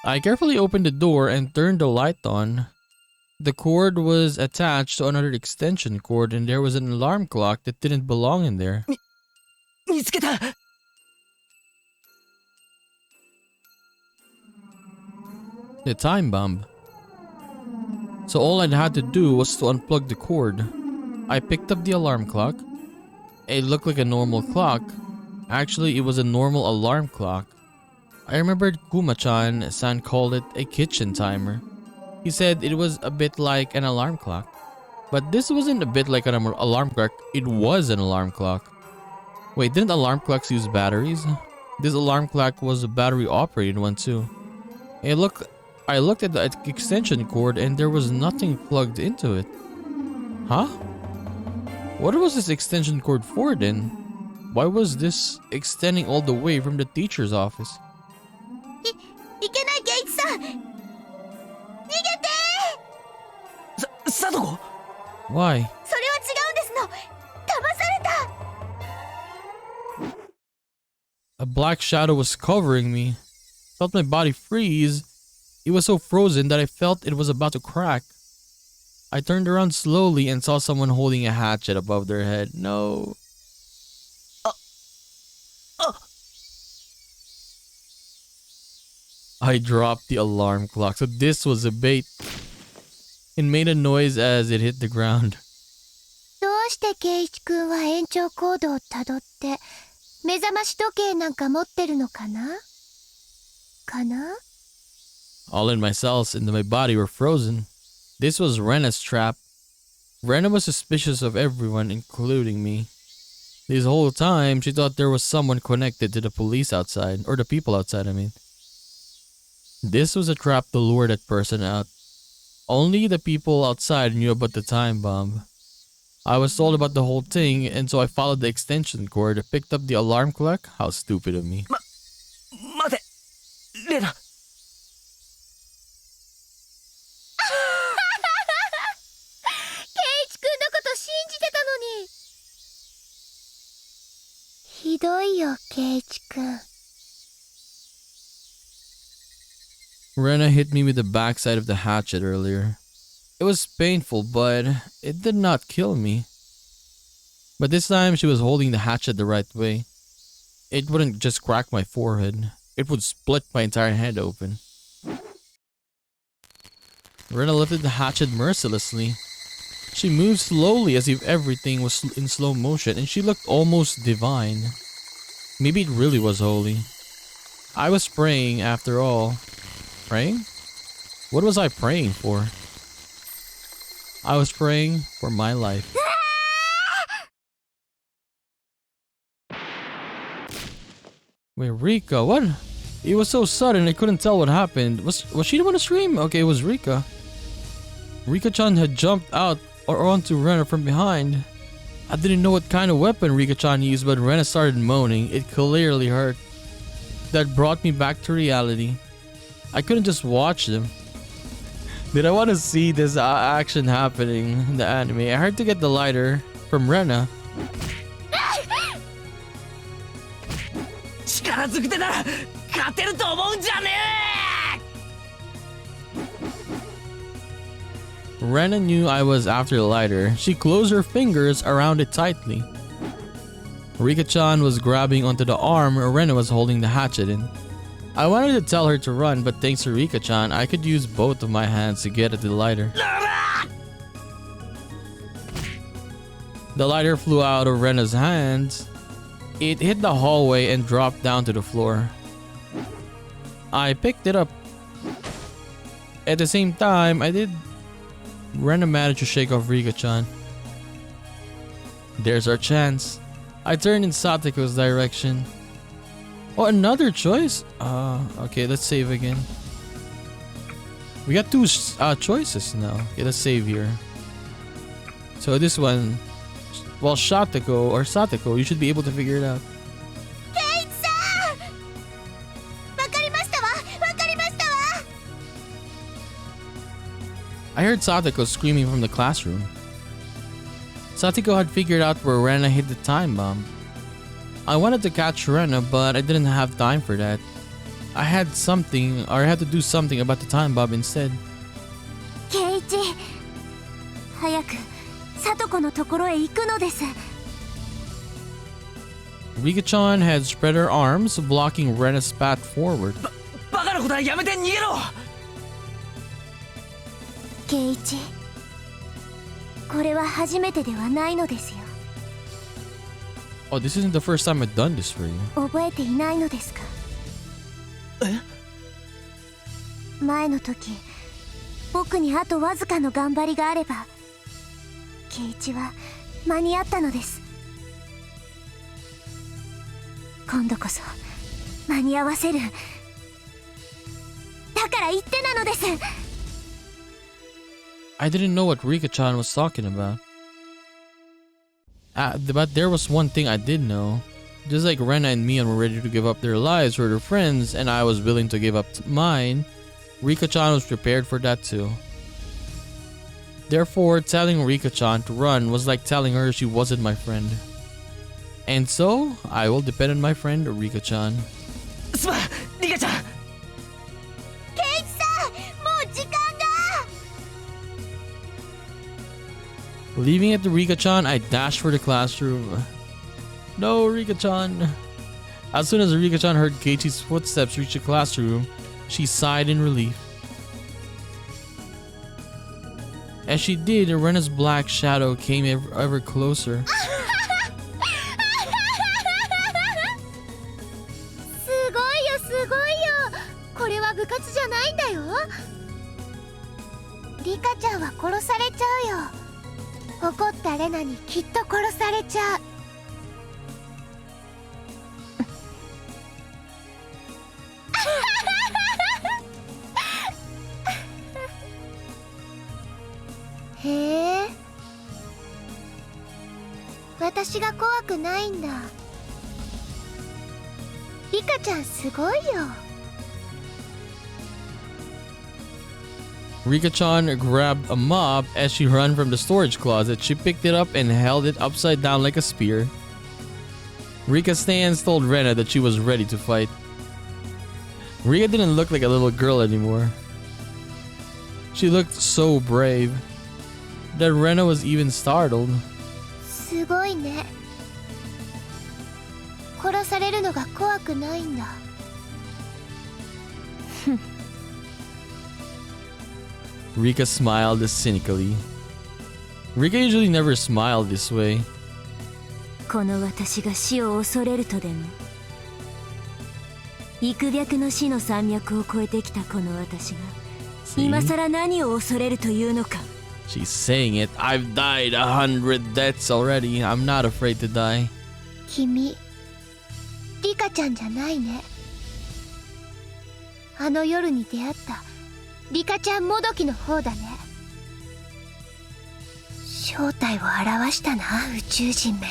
I carefully opened the door and turned the light on. The cord was attached to another extension cord and there was an alarm clock that didn't belong in there. 見つけた。 The time bomb. So all I'd had to do was to unplug the cord. I picked up the alarm clock. It looked like a normal clock. Actually, it was a normal alarm clock. I remembered Kuma-chan-san called it a kitchen timer. He said it was a bit like an alarm clock. But this wasn't a bit like an alarm clock, it was an alarm clock. Wait, didn't alarm clocks use batteries? This alarm clock was a battery operated one too. I looked at the extension cord and there was nothing plugged into it. Huh? What was this extension cord for then? Why was this extending all the way from the teacher's office? いけない圭一さん、逃げてー。さとこ Why? それは違うんですの。騙された。 A black shadow was covering me. Felt my body freeze. It was so frozen that I felt it was about to crack. I turned around slowly and saw someone holding a hatchet above their head. No. I dropped the alarm clock. So this was a bait. It made a noise as it hit the ground. どうして圭一くんは延長コードをたどって目覚まし時計なんか持ってるのかな All in my cells and my body were frozen. This was Rena's trap. Rena was suspicious of everyone, including me. This whole time, she thought there was someone connected to the police outside, or the people outside, I mean. This was a trap to lure that person out. Only the people outside knew about the time bomb. I was told about the whole thing, and so I followed the extension cord, picked up the alarm clock. How stupid of me. 待てレナ。圭一くんのこと信じてたのに。ひどいよ、圭一くん。Rena hit me with the backside of the hatchet earlier. It was painful, but it did not kill me. But this time she was holding the hatchet the right way. It wouldn't just crack my forehead. It would split my entire head open. Rena lifted the hatchet mercilessly. She moved slowly as if everything was in slow motion and she looked almost divine. Maybe it really was holy. I was praying after all. Praying? What was I praying for? I was praying for my life. Wait, Rika, what? It was so sudden I couldn't tell what happened. Was she the one to scream? Okay, it was Rika. Rika-chan had jumped out or onto Rena from behind. I didn't know what kind of weapon Rika-chan used, but Rena started moaning. It clearly hurt. that brought me back to reality. I couldn't just watch them. Did I want to see this action happening in the anime? I had to get the lighter from Rena. 力ずくでなら勝てると思うんじゃね Rena knew I was after the lighter. She closed her fingers around it tightly. Rika-chan was grabbing onto the arm Rena was holding the hatchet in. I wanted to tell her to run, but thanks to Rika-chan, I could use both of my hands to get at the lighter. The lighter flew out of Rena's hands. It hit the hallway and dropped down to the floor. I picked it up. At the same time, Rena managed to shake off Rika-chan. There's our chance. I turned in Satoko's direction. Oh, another choice? Okay, let's save again. We got two choices now. Okay, let's save here. So this one, well, Satoko, you should be able to figure it out. Keiichi-san! わかりましたわ。わかりましたわ。 I heard Satoko screaming from the classroom. Satoko had figured out where Rena hid the time bomb. I wanted to catch Rena, but I didn't have time for that. I had to do something about the time bomb instead. Keiichi, 早くSatokoのところへ行くのです。 Rika-chan had spread her arms, blocking Rena's path forward. バカなことはやめて逃げろ Keiichi, これは初めてではないのですよ。 Oh, this isn't the first time I've done this for you. 覚えていないのですか？前の時、僕にあとわずかの頑張りがあれば、Keiichiは間に合ったのです。今度こそ間に合わせる。だから言ってなのです。 I didn't know what Rika-chan was talking about. But there was one thing I did know. Just like Rena and Mion were ready to give up their lives for their friends and I was willing to give up mine, Rika-chan was prepared for that too. Therefore, telling Rika-chan to run was like telling her she wasn't my friend. And so, I will depend on my friend Rika-chan. すまんリカちゃん Keiichi-san, もう時間が。 Leaving at the Rika-chan, I dashed for the classroom. No, Rika-chan. As soon as Rika-chan heard Keiichi's footsteps reach the classroom, she sighed in relief. As she did, Rena's black shadow came ever closer. すごいよすごいよ。これは部活じゃないんだよ。リカちゃんは殺されちゃうよ。怒ったレナにきっと殺されちゃう。へえ、私が怖くないんだ。リカちゃんすごいよ。 Rika-chan grabbed a mop as she ran from the storage closet. She picked it up and held it upside down like a spear. Rika's stance told Rena that she was ready to fight. Rika didn't look like a little girl anymore. She looked so brave that Rena was even startled. すごいね。殺されるのが怖くないんだ。Rika smiled cynically. Rika usually never smiled this way. この私が死を恐れるとでも。幾百の死の山脈を越えてきたこの私が、今さら何を恐れるというのか。 She's saying it. I've died 100 deaths already. I'm not afraid to die. 君、リカちゃんじゃないね。あの夜に出会ったリカちゃんもどきの方だね。正体を表したな、宇宙人め。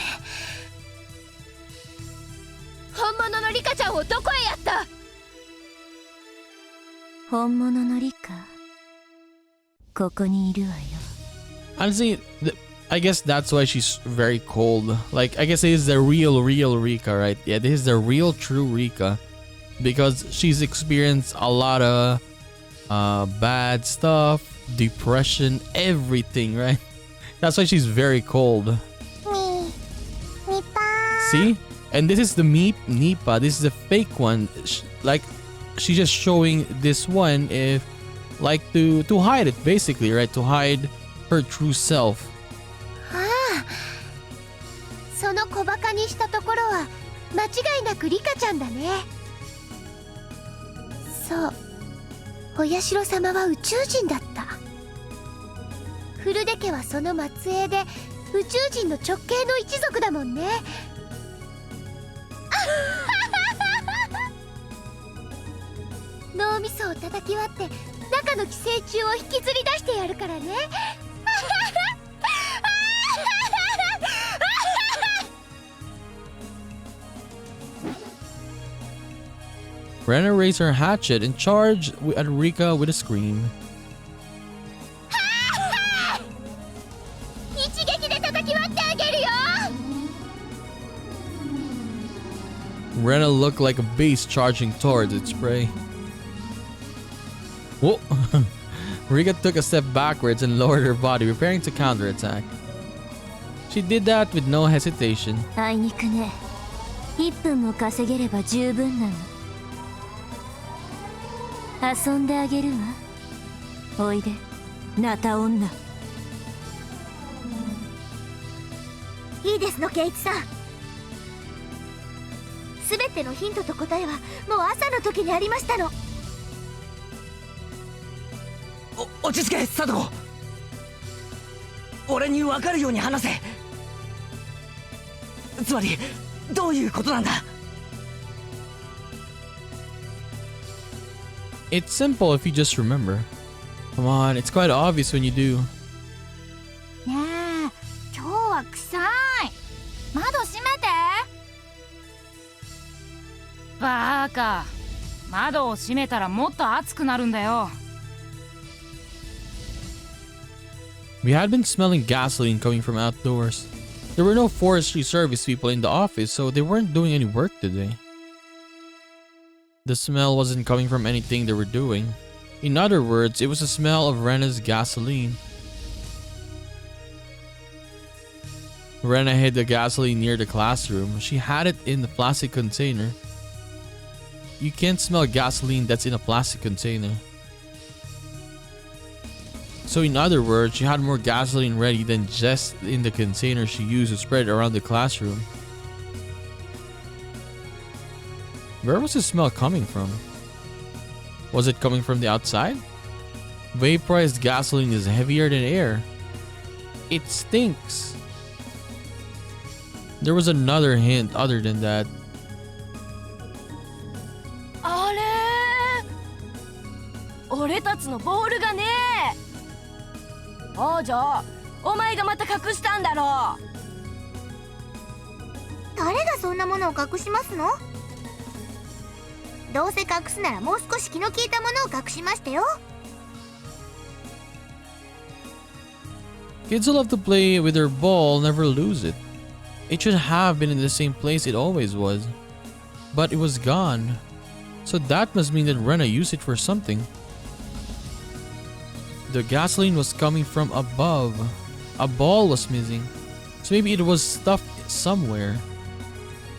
本物のリカちゃんをどこへやった？本物のリカ、ここにいるわよ。 Honestly, I guess that's why she's very cold. Like, I guess it is the real Rika, right? Yeah, this is the real true Rika. Because she's experienced a lot of bad stuff, depression, everything, right? That's why she's very cold. See? And this is the Nipa. This is the fake one. Like, she's just showing this one if, like, to hide it, basically, right? To hide her true self. その小バカにしたところは間違いなくリカちゃんだね。そう、お社様は宇宙人だった。フルデ家はその末裔で宇宙人の直系の一族だもんね。脳みそを叩き割って中の寄生虫を引きずり出してやるからね。Rena raised her hatchet and charged at Rika with a scream. 一撃で叩き割ってあげるよ。 Rena looked like a beast charging towards its prey. Whoa! Rika took a step backwards and lowered her body, preparing to counterattack. She did that with no hesitation. あいにくね、1分も稼げれば十分なの。遊んであげるわ。おいで、ナタ女。いいですの、ケイチさん。すべてのヒントと答えはもう朝の時にありましたの。落ち着け、サトコ。俺に分かるように話せ。つまりどういうことなんだ？ It's simple if you just remember. Come on, it's quite obvious when you do. ねえ、今日は臭い。窓閉めて。バーカ、窓を閉めたらもっと暑くなるんだよ。We had been smelling gasoline coming from outdoors. There were no forestry service people in the office, so they weren't doing any work today. The smell wasn't coming from anything they were doing. In other words, it was the smell of Rena's gasoline. Rena hid the gasoline near the classroom. She had it in the plastic container. You can't smell gasoline that's in a plastic container. So in other words, she had more gasoline ready than just in the container she used to spread around the classroom. Where was the smell coming from? Was it coming from the outside? Vaporized gasoline is heavier than air. It stinks. There was another hint other than that. あれ、俺たちのボールがね。王女、お前がまた隠したんだろう。誰がそんなものを隠しますの？どうせ隠すならもう少し気の利いたものを隠しましたよ。 Kids who love to play with their ball never lose it. It should have been in the same place it always was. But it was gone. So that must mean that Rena used it for something. The gasoline was coming from above. A ball was missing. So maybe it was stuffed somewhere.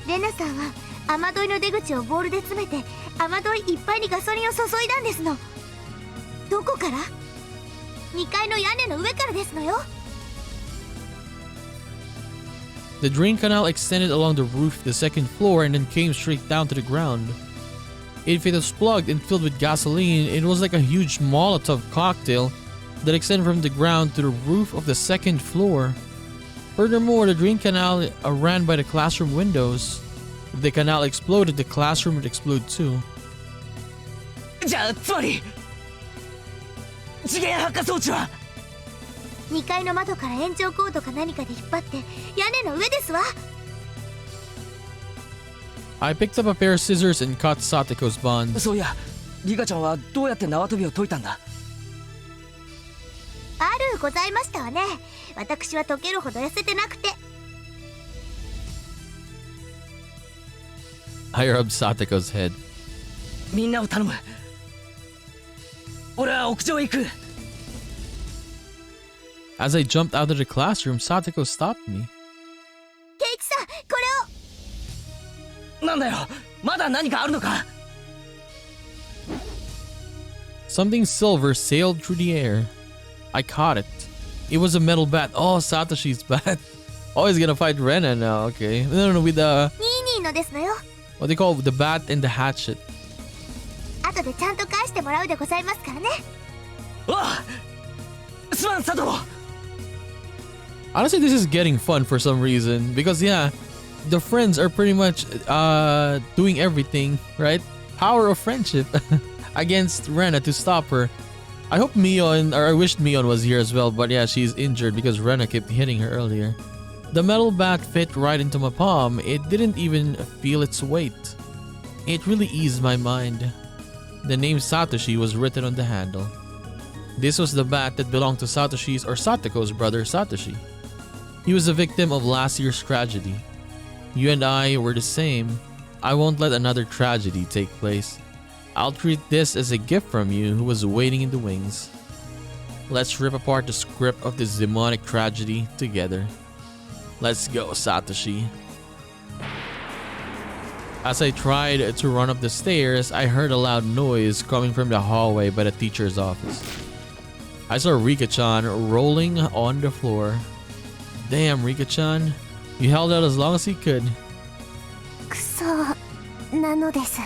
レナさんは雨どいの出口をボールで詰めて雨どいいっぱいにガソリンを注いだんですの。どこから？ 2階の屋根の上からですのよ。 The drain canal extended along the roof of the second floor and then came straight down to the ground. If it was plugged and filled with gasoline, it was like a huge Molotov cocktail that extended from the ground to the roof of the second floor. Furthermore, the drain canal ran by the classroom windows. If the canal exploded, the classroom would explode too. じゃあつまり次元発火装置は2階の窓から延長コードか何かで引っ張って屋根の上ですわ。I picked up a pair of scissors and cut Satoko's bonds. そういやリカちゃんはどうやって縄跳びを解いたんだ。あるございましたわね。私は溶けるほど痩せてなくて。I rubbed Satoko's head. みんなを頼む。俺は屋上へ行く。As I jumped out of the classroom, Satoko stopped me. ケイチさん、これを。なんだよ、まだ何かあるのか。Something silver sailed through the air. I caught it. It was a metal bat. Oh, Satoshi's bat. Oh, he's gonna fight Rena now. Okay. No, with the... ニーニーのですのよ。what they call the bat and the hatchet. 後でちゃんと返してもらうでございますからね。おう、すまん佐藤。Honestly, this is getting fun for some reason. Because, yeah, the friends are pretty much doing everything, right? Power of friendship against Rena to stop her. I hope Mion, or I wished Mion was here as well, but yeah, she's injured because Rena kept hitting her earlier. The metal bat fit right into my palm. It didn't even feel its weight. It really eased my mind. The name Satoshi was written on the handle. This was the bat that belonged to Satoshi's or Satoko's brother Satoshi. He was a victim of last year's tragedy. You and I were the same. I won't let another tragedy take place. I'll treat this as a gift from you who was waiting in the wings. Let's rip apart the script of this demonic tragedy together. Let's go, Satoshi. As I tried to run up the stairs, I heard a loud noise coming from the hallway by the teacher's office. I saw Rika-chan rolling on the floor. Damn, Rika-chan. You held out as long as you could. クソなのです。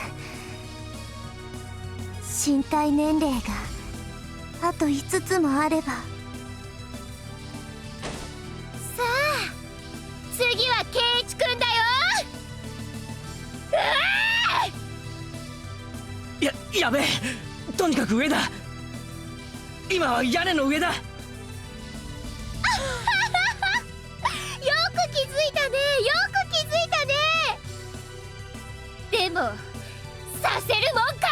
身体年齢があと5つもあれば。さあ、次はケイイチくんだよ。やべえ、とにかく上だ。今は屋根の上だ。よく気づいたね、よく気づいたね。でもさせるもんか。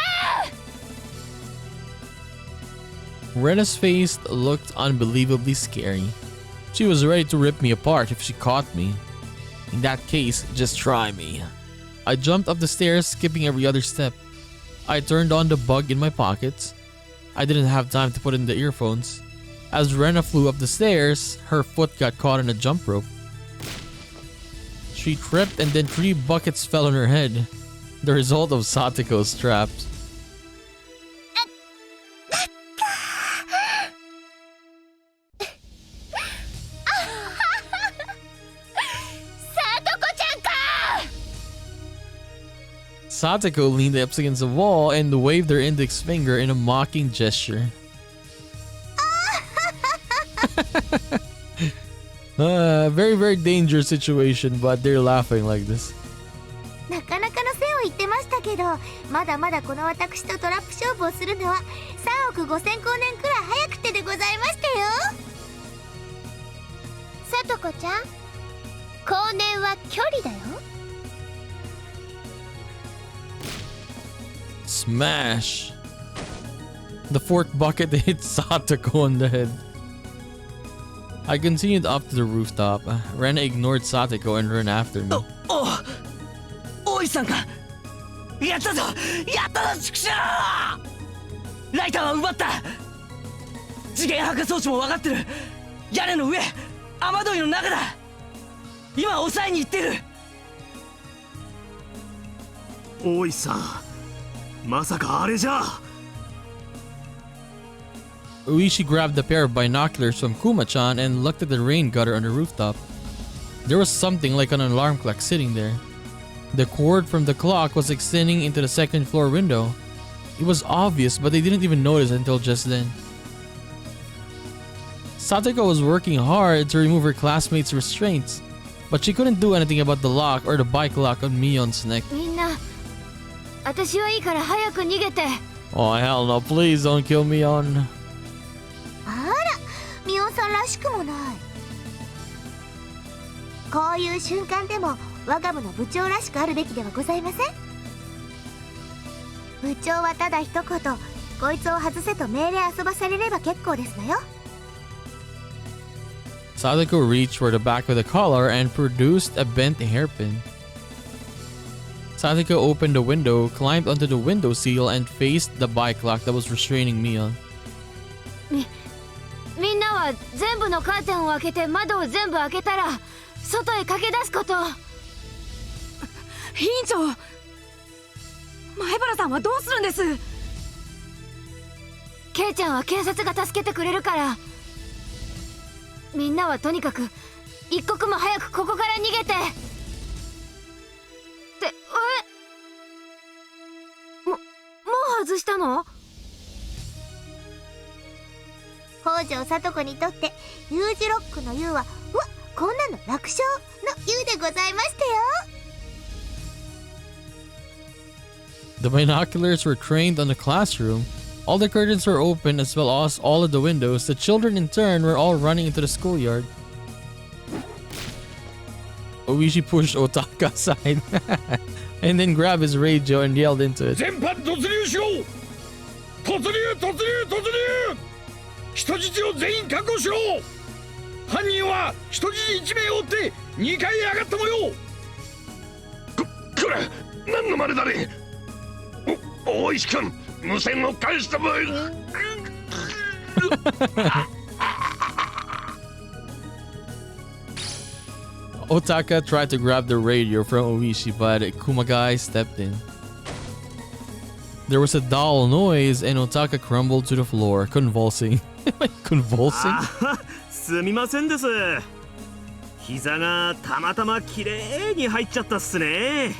Rena's face looked unbelievably scary. She was ready to rip me apart if she caught me. In that case, just try me. I jumped up the stairs, skipping every other step. I turned on the bug in my pockets. I didn't have time to put in the earphones. As Rena flew up the stairs, her foot got caught in a jump rope. She tripped and then 3 buckets fell on her head. The result of Satoko's traps. Satoko leaned up against the wall and waved her index finger in a mocking gesture. Very, very dangerous situation, but they're laughing like this. なかなかの線を言ってましたけど、まだまだこの私とトラップ勝負をするのは3億5000光年くらい早くてでございましたよ。さとこちゃん、光年は距離だよ。Smash! The 4th bucket hit Satoko on the head. I continued up to the rooftop. Rena ignored Satoko and ran after me. 大石さんか。やったぞ、やったぞ、畜生。ライターは奪った。次元破壊装置も分かってる。屋根の上、雨どいの中だ。今抑えに行ってる。大石さん、まさかあれじゃ。Uishi grabbed a pair of binoculars from Kuma-chan and looked at the rain gutter on the rooftop. There was something like an alarm clock sitting there. The cord from the clock was extending into the 2nd floor window. It was obvious, but they didn't even notice until just then. Satoko was working hard to remove her classmates' restraints, but she couldn't do anything about the lock or the bike lock on Mion's neck. みんな、私はいいから早く逃げて。Oh hell no, please don't kill Mion. あら、ミオンさんらしくもない。こういう瞬間でも我が部の部長らしくあるべきではございません。部長はただ一言こいつを外せと命令遊ばされれば結構ですのよ。 Sadako reached for the back of the collar and produced a bent hairpin. Sadako opened the window, climbed onto the window sill, and faced the bike lock that was restraining Mion. みんなは全部のカーテンを開けて窓を全部開けたら外へ駆け出すこと。委員長、前原さんはどうするんです？ケイちゃんは警察が助けてくれるから。みんなはとにかく一刻も早くここから逃げて。ってもう外したの？北条聡子にとって U 字ロックの U はうわこんなの楽勝の U でございましたよ。 The binoculars were trained on the classroom. All the curtains were open as well as all of the windows. The children in turn were all running into the schoolyard. Oishi pushed Otaka aside and then grabbed his radio and yelled into it. 全班突入しろ！突入！人質を全員確保しろ！犯人は人質1名を追って2階へ上がったもよ！これ何の真似だね！大石君、無線を返したまえ。Otaka tried to grab the radio from Oishi, but Kumagai stepped in. There was a dull noise and Otaka crumbled to the floor, convulsing. Convulsing? すみませんです。膝がたまたまきれいに入っちゃったっすね。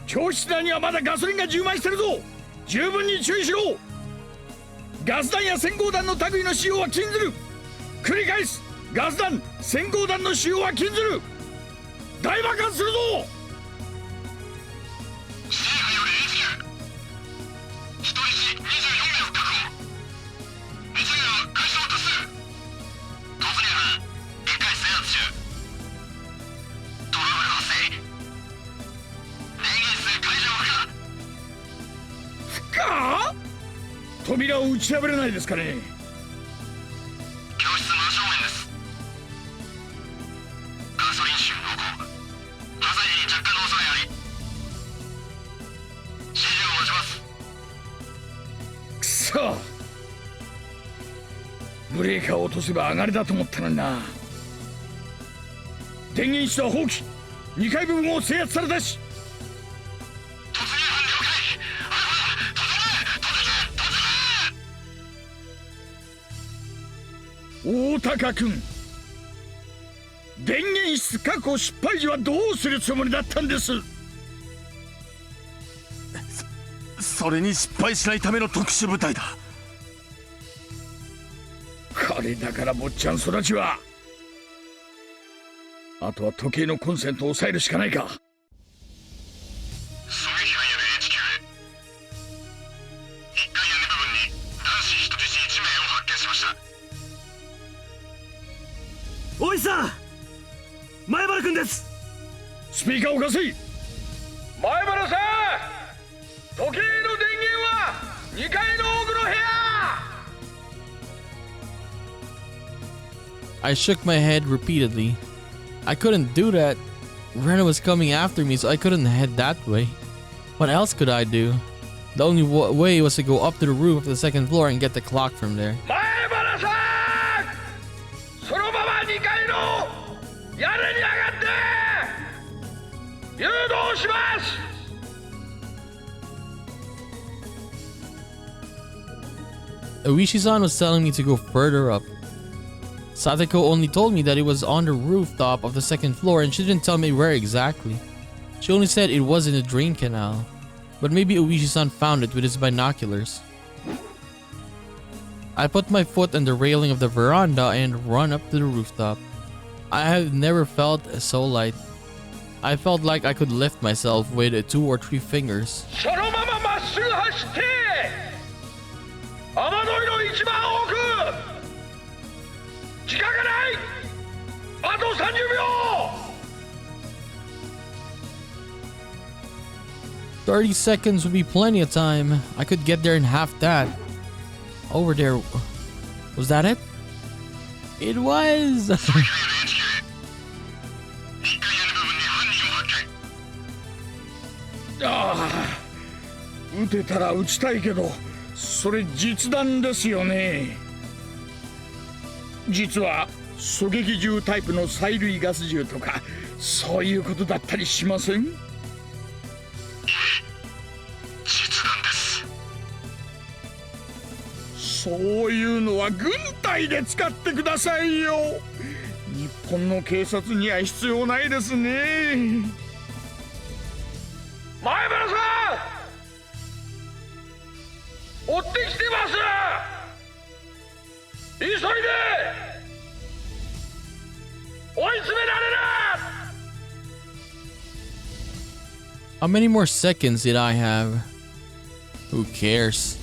教室内にはまだガソリンが充満してるぞ。十分に注意しろ。ガス弾や閃光弾の類の使用は禁ずる。繰り返す。ガス弾、閃光弾の使用は禁ずる。大爆発するぞ。扉を打ち破れないですかね。教室真正面です。ガソリン臭濃厚。火災に着火の恐れあり。指示を待ちます。くそ。ブレーカーを落とせば上がりだと思ったのにな。電源室は放棄。2階部分を制圧されたし。大高君、電源室確保失敗時はどうするつもりだったんです？それに失敗しないための特殊部隊だ。これだから坊ちゃん育ちは。あとは時計のコンセントを抑えるしかないか。おいさん、前原君です。スピーカーを貸せ。前原さん、時計の電源は2階の奥の部屋。 I shook my head repeatedly. I couldn't do that. Rena was coming after me, so I couldn't head that way. What else could I do? The only way was to go up to the roof of the second floor and get the clock from there. 前原さん、そのまま2階の屋根に上がって誘導します。 Oishi-san was telling me to go further up. Sadako only told me that it was on the rooftop of the second floor and she didn't tell me where exactly. She only said it was in the drain canal. But maybe Oishi-san found it with his binoculars. I put my foot on the railing of the veranda and run up to the rooftop. I have never felt so light. I felt like I could lift myself with 2 or 3 fingers. そのまままっすぐ走って雨どいの一番奥。時間がない。あと30秒。30 seconds would be plenty of time. I could get there in half that. Over there. Was that it? It was! ああ、撃てたら撃ちたいけど、それ実弾ですよね。実は狙撃銃タイプの催涙ガス銃とか、そういうことだったりしません？実弾です。そういうのは軍隊で使ってくださいよ。日本の警察には必要ないですね。前原さん、追ってきてます。急いで。追い詰められる。 How many more seconds did I have? Who cares?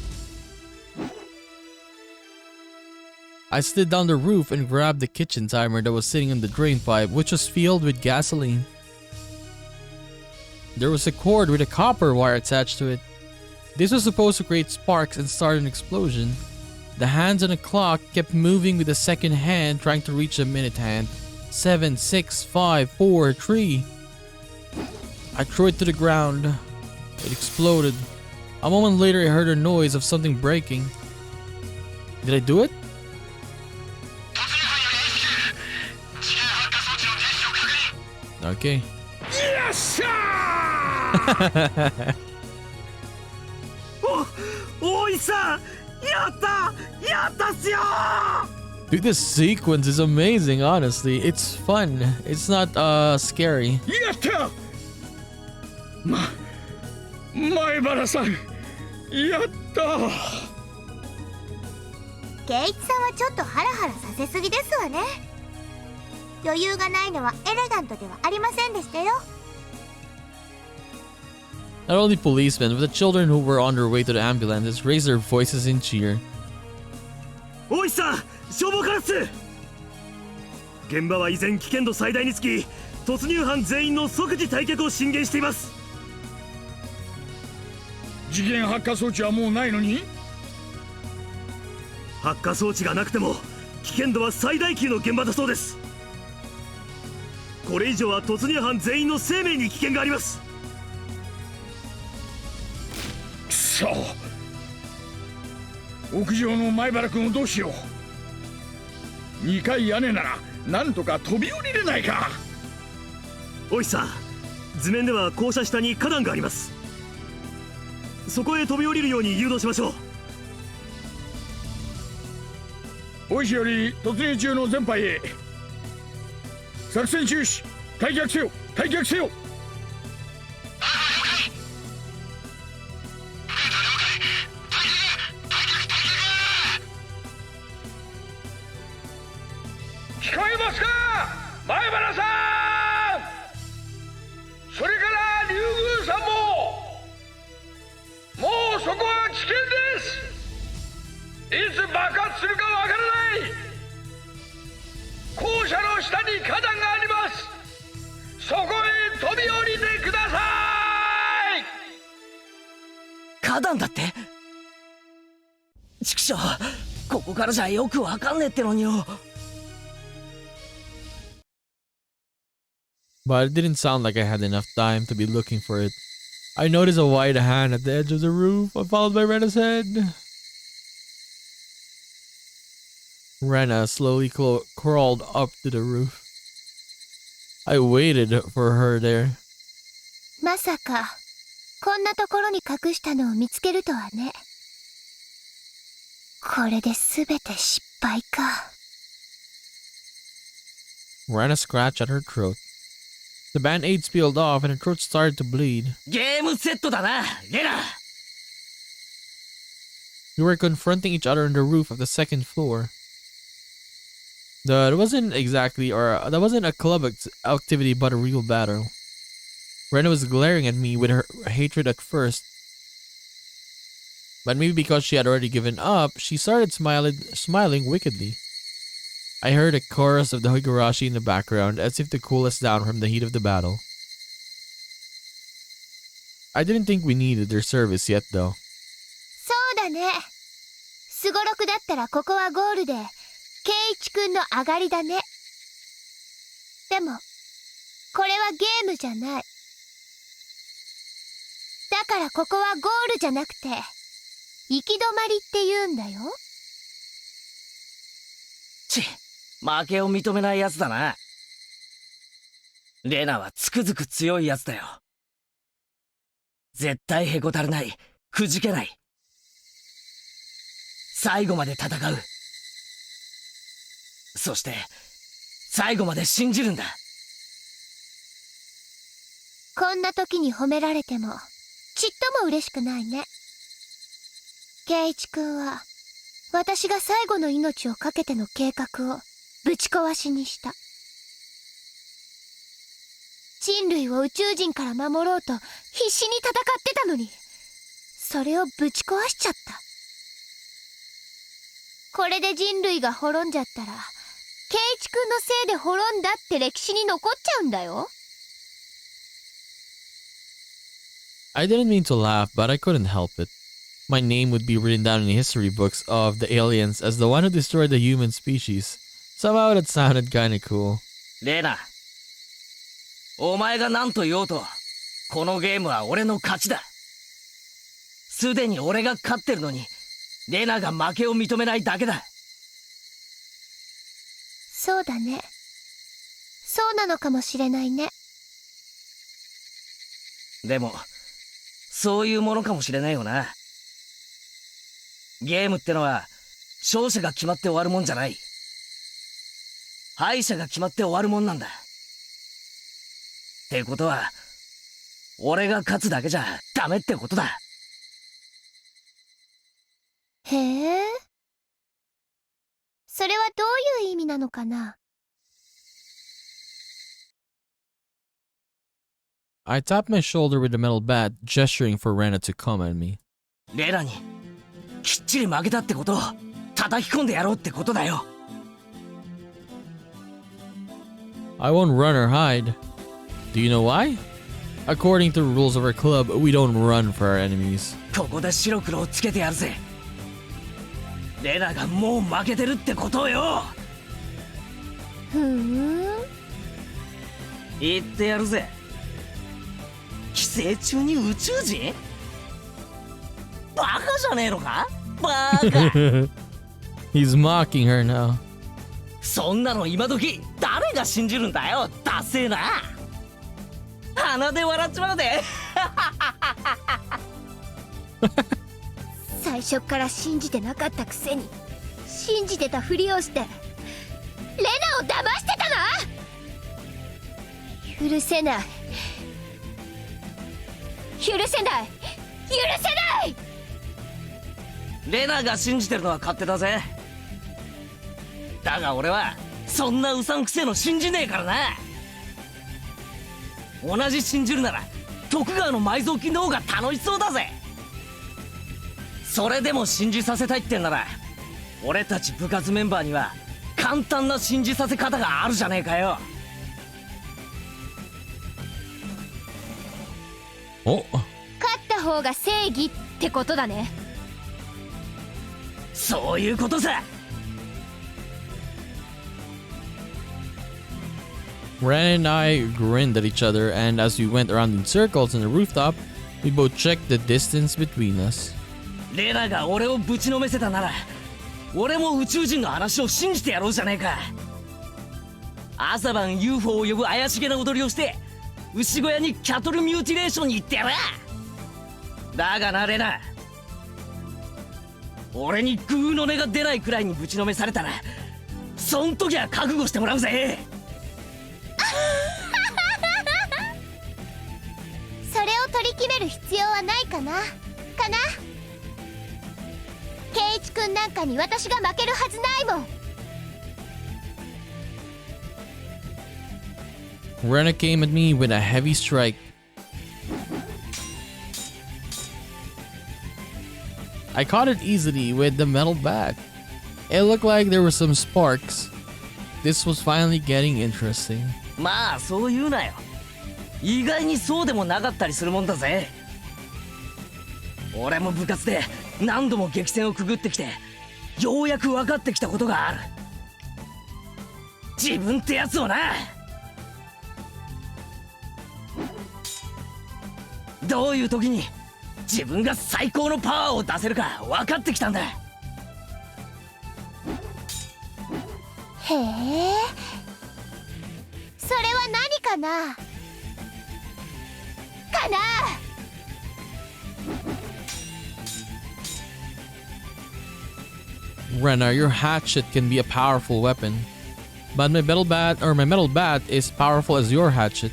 I slid down the roof and grabbed the kitchen timer that was sitting in the drain pipe, which was filled with gasoline. There was a cord with a copper wire attached to it. This was supposed to create sparks and start an explosion. The hands on the clock kept moving with the second hand trying to reach the minute hand. 7, 6, 5, 4, 3. I threw it to the ground. It exploded. A moment later I heard a noise of something breaking. Did I do it? Okay. Yes! 大石さん、やったっすよ。 Dude, this sequence is amazing, honestly. It's fun. It's not scary. やった。前原さん、やった。圭一さんはちょっとハラハラさせすぎですわね。余裕がないのはエレガントではありませんでしたよ。 Not only policemen, but the children who were on their way to the ambulances raised their voices in cheer. 大石さん、消防からっす。現場は依然危険度最大につき、突入犯全員の即時退却を進言しています。事件発火装置はもうないのに？発火装置がなくても危険度は最大級の現場だそうです。これ以上は突入犯全員の生命に危険があります。くそ、屋上の前原君をどうしよう。2階屋根ならなんとか飛び降りれないか。大石さん、図面では校舎下に花壇があります。そこへ飛び降りるように誘導しましょう。大石より突入中の全隊へ。作戦中止、退却せよ、退却せよ。聞こえますか、前原さん。それから竜宮さんも、もうそこは危険です。いつ爆発するかわからない。校舎の下に花壇があります。そこへ飛び降りてください。花壇だって？ちくしょう、ここからじゃよくわかんねえってのによ。But it didn't sound like I had enough time to be looking for it. I noticed a white hand at the edge of the roof, followed by Rena's head. Rena slowly crawled up to the roof. I waited for her there. まさかこんなところに隠したのを見つけるとはね。これで全て失敗か。 Rena scratched at her throat. The band-aids peeled off and her throat started to bleed. ゲームセットだな、レナ。 We were confronting each other on the roof of the second floor. That wasn't a club activity but a real battle. Rena was glaring at me with her hatred at first. But maybe because she had already given up, she started smiling wickedly. I heard a chorus of the Higurashi in the background as if to cool us down from the heat of the battle. I didn't think we needed their service yet though. そうだね。すごろくだったらここはゴールで、ケイイチくんの上がりだね。でも、これはゲームじゃない。だからここはゴールじゃなくて、行き止まりって言うんだよ。負けを認めないやつだな。レナはつくづく強いやつだよ。絶対へこたれない、くじけない。最後まで戦う。そして最後まで信じるんだ。こんな時に褒められてもちっとも嬉しくないね。ケイイチくんは私が最後の命をかけての計画をぶち壊しにした。人類を宇宙人から守ろうと必死に戦ってたのに、それをぶち壊しちゃった。これで人類が滅んじゃったら、ケイイチくんのせいで滅んだって歴史に残っちゃうんだよ。I didn't mean to laugh, but I couldn't help it. My name would be written down in the history books of the aliens as the one who destroyed the human species. Somehow that sounded kinda cool. レナ、お前が何と言おうと、このゲームは俺の勝ちだ。すでに俺が勝ってるのに、レナが負けを認めないだけだ。そうだね。そうなのかもしれないね。でも、そういうものかもしれないよな。ゲームってのは、勝者が決まって終わるもんじゃない。敗者が決まって終わるもんなんだ。ってことは、俺が勝つだけじゃダメってことだ。へえ。それはどういう意味なのかな。I tapped my shoulder with a metal bat, gesturing for Rena to come at me. レナに、きっちり負けたってことを叩き込んでやろうってことだよ。I won't run or hide. Do you know why? According to the rules of our club, we don't run for our enemies. ここで白黒をつけてやるぜ。レナがもう負けてるってことよ。ふーん。言ってやるぜ。寄生虫に宇宙人？バカじゃねえのか？バカ。He's mocking her now. そんなの今時誰が信じるんだよ。ダセえな。鼻で笑っちまうで。最初から信じてなかったくせに信じてたふりをしてレナを騙してたな。許せない許せない許せない。レナが信じてるのは勝手だぜ。だが俺はそんなうさんくせえの信じねえからな。同じ信じるなら徳川の埋蔵金の方が楽しそうだぜ。それでも信じさせたいってんなら俺たち部活メンバーには簡単な信じさせ方があるじゃねえかよ。Oh. 勝った方が正義ってことだね。そういうことさ。Ren and I grinned at each other, and as we went around in circles on the rooftop, we both checked the distance between us. レナが俺をぶちのめせたなら俺も宇宙人の話を信じてやろうじゃねえか。朝晩 UFO を呼ぶ怪しげな踊りをして牛小屋にキャトルミューティレーションに行ってやら。だがなレナ、俺にグーの音が出ないくらいにぶちのめされたらそん時は覚悟してもらうぜ。それを取り決める必要はないかな。ケイイチくんなんかに私が負けるはずないもん。Rena came at me with a heavy strike. I caught it easily with the metal bat. It looked like there were some sparks. This was finally getting interesting. まあそう言うなよ。意外にそうでもなかったりするもんだぜ。俺も部活で何度も激戦をくぐってきて、ようやく分かってきたことがある。自分ってやつをな、どういう時に自分が最高のパワーを出せるか分かってきたんだ。へえ、それは何かなかな。Rena, your hatchet can be a powerful weapon, but my metal bat is powerful as your hatchet.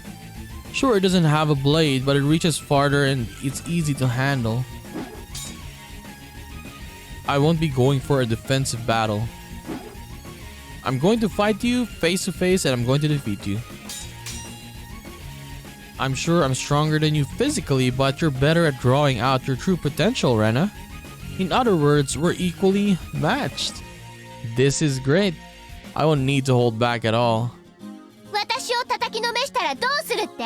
Sure, it doesn't have a blade, but it reaches farther and it's easy to handle. I won't be going for a defensive battle. I'm going to fight you face to face and I'm going to defeat you. I'm sure I'm stronger than you physically, but you're better at drawing out your true potential, Rena. In other words, we're equally matched. This is great. I won't need to hold back at all. 私を叩きのめしたらどうするって？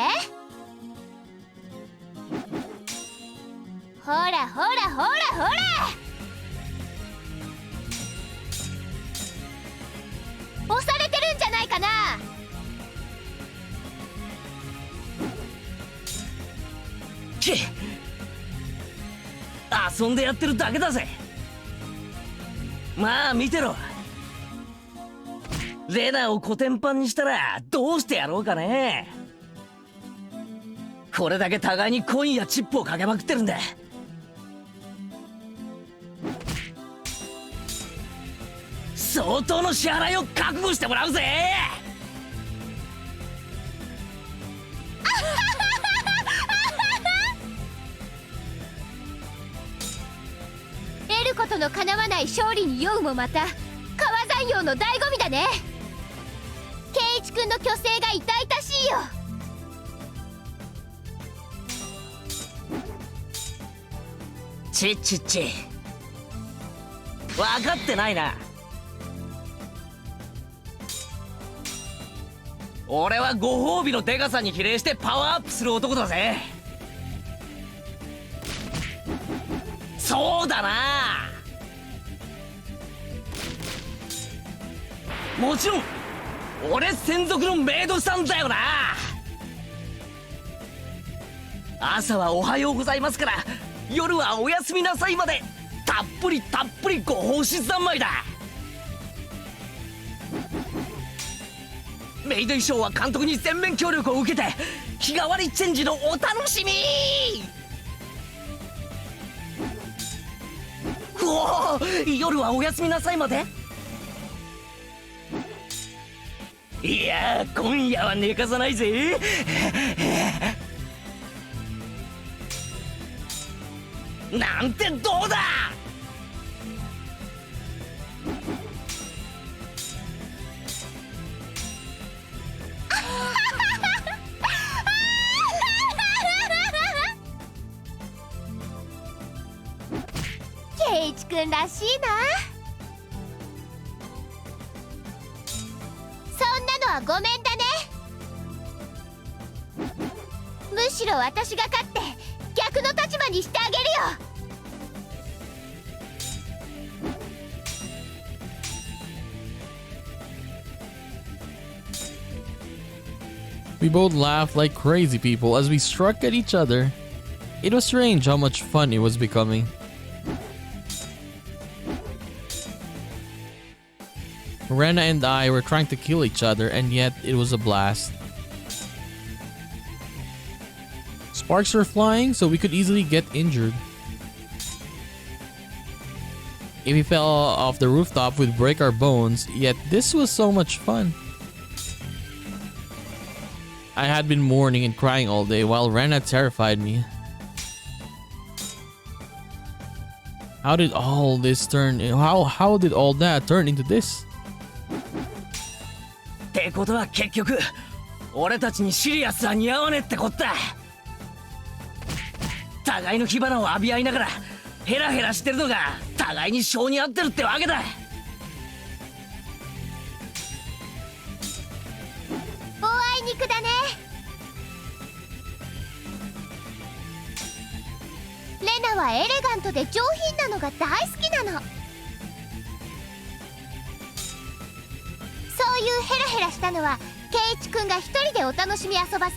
ほらほらほらほら！押されてるんじゃないかな。遊んでやってるだけだぜ。まあ見てろ。レナをコテンパンにしたらどうしてやろうかね。これだけ互いにコインやチップをかけまくってるんだ。相当の支払いを覚悟してもらうぜ。得ることのかなわない勝利に酔うもまた川山陽の醍醐味だね。圭一君の虚勢が痛々しいよ。ち分かってないな。俺はご褒美のデカさに比例してパワーアップする男だぜ。そうだな。もちろん俺専属のメイドさんだよな。朝はおはようございますから夜はおやすみなさいまでたっぷりご奉仕三昧だ。メイド衣装は監督に全面協力を受けて日替わりチェンジのお楽しみ。おお、夜はおやすみなさいまで。いや今夜は寝かさないぜ。なんてどうだ。圭一君らしいな。そんなのはごめんだね。むしろ私が勝って逆の立場にしてあげるよ。We both laughed like crazy people as we struck at each other. It was strange how much fun it was becoming. Rena and I were trying to kill each other, and yet it was a blast. Sparks were flying, so we could easily get injured. If we fell off the rooftop, we'd break our bones, yet this was so much fun. I had been mourning and crying all day while Rena terrified me. How did all this turn? How did all that turn into this? ってことは結局俺たちにシリアスは似合わねえってこった。互いの火花を浴び合いながらヘラヘラしてるのが互いに性に合ってるってわけだ。おあいにくだね。レナナはエレガントで上品なのが大好きなの。そういうヘラヘラしたのはケイイチくんが一人でお楽しみ遊ばせ。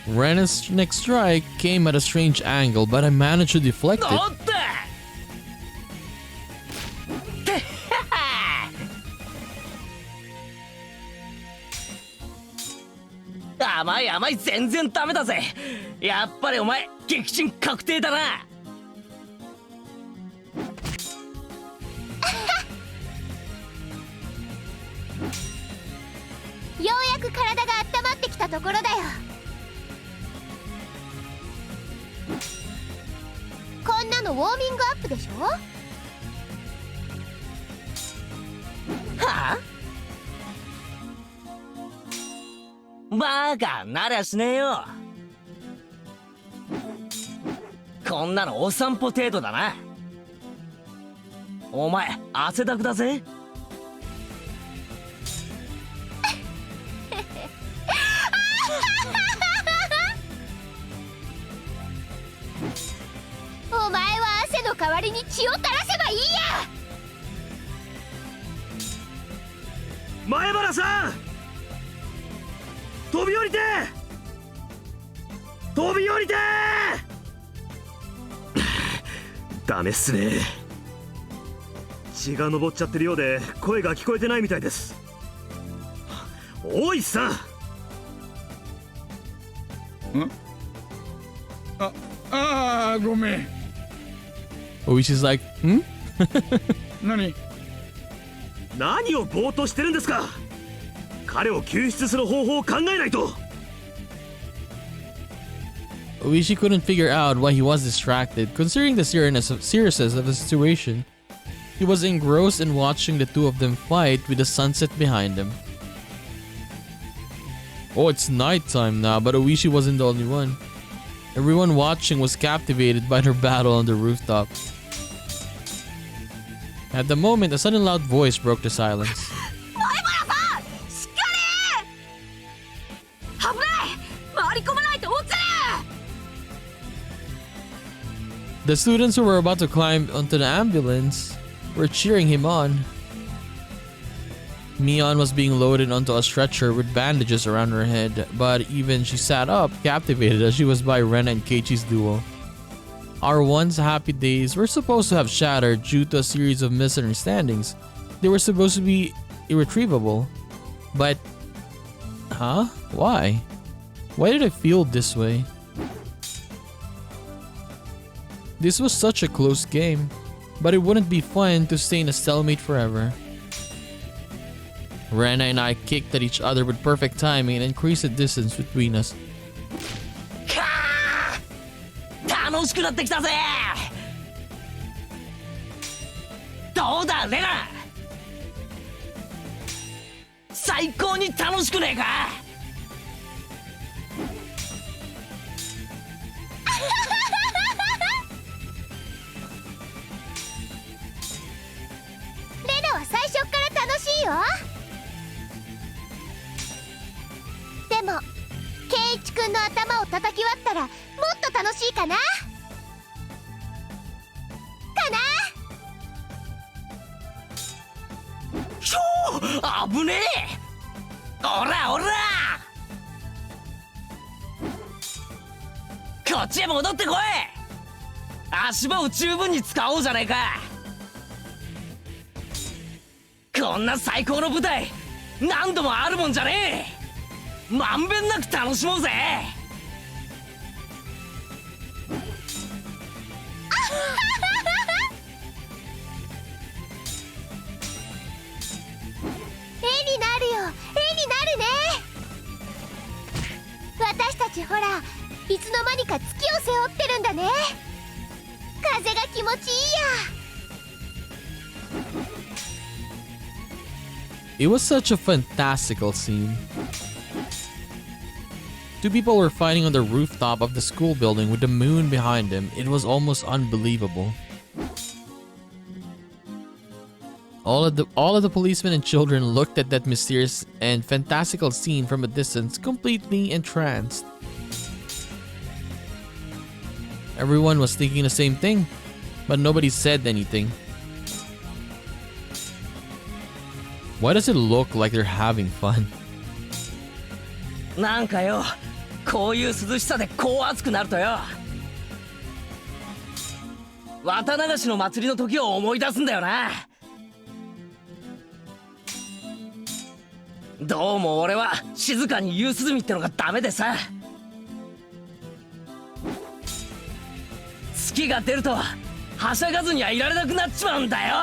Rena's next strike came at a strange angle, but I managed to deflect it. おって甘い甘い、全然ダメだぜ。やっぱりお前撃沈確定だな。ようやく体が温まってきたところだよ。こんなのウォーミングアップでしょ。はあ、バカなりゃしねえよ。こんなのお散歩程度だな。お前汗だくだぜ。お前は汗の代わりに血を垂らせばいいや。前原さん、飛び降りて、飛び降りてダメっすね。血が上っちゃってるようで声が聞こえてないみたいです。おいさん。ああ、ごめん。Oishi's like, hmm? 何をぼーっとしてるんですか。彼を救出する方法を考えないと。Oishi couldn't figure out why he was distracted, considering the seriousness of the situation. He was engrossed in watching the two of them fight with the sunset behind them. Oh, it's nighttime now, but Oishi wasn't the only one. Everyone watching was captivated by their battle on the rooftop. At the moment, a sudden loud voice broke the silence. The students who were about to climb onto the ambulance were cheering him on. Mion was being loaded onto a stretcher with bandages around her head, but even she sat up, captivated as she was by Rena and Keiichi's duo. Our once happy days were supposed to have shattered due to a series of misunderstandings. They were supposed to be irretrievable. But... huh? Why? Why did I feel this way? This was such a close game, but it wouldn't be fun to stay in a stalemate forever. Rena and I kicked at each other with perfect timing and increased the distance between us. 楽しくなってきたぜ。どうだレナ、最高に楽しくねえか。レナは最初っから楽しいよ。でもケイイチくんの頭を叩き割ったらもっと楽しいかな。ひょー、危ねえ。おらおら、こっちへ戻ってこい。足場を十分に使おうじゃねえか。こんな最高の舞台何度もあるもんじゃねえ。まんべんなく楽しもうぜ。絵になるよ、絵になるね。私たちほらいつの間にか月を背負ってるんだね。風が気持ちいいや。It was such a fantastical scene. Two people were fighting on the rooftop of the school building with the moon behind them. It was almost unbelievable. All of the policemen and children looked at that mysterious and fantastical scene from a distance, completely entranced. Everyone was thinking the same thing, but nobody said anything. Why does it look like they're having fun? なんかよ、こういう涼しさでこう暑くなるとよ、綿流しの祭りの時を思い出すんだよな。どうも俺は静かに夕涼みってのがダメでさ、月が出るとはしゃがずにはいられなくなっちまうんだよ。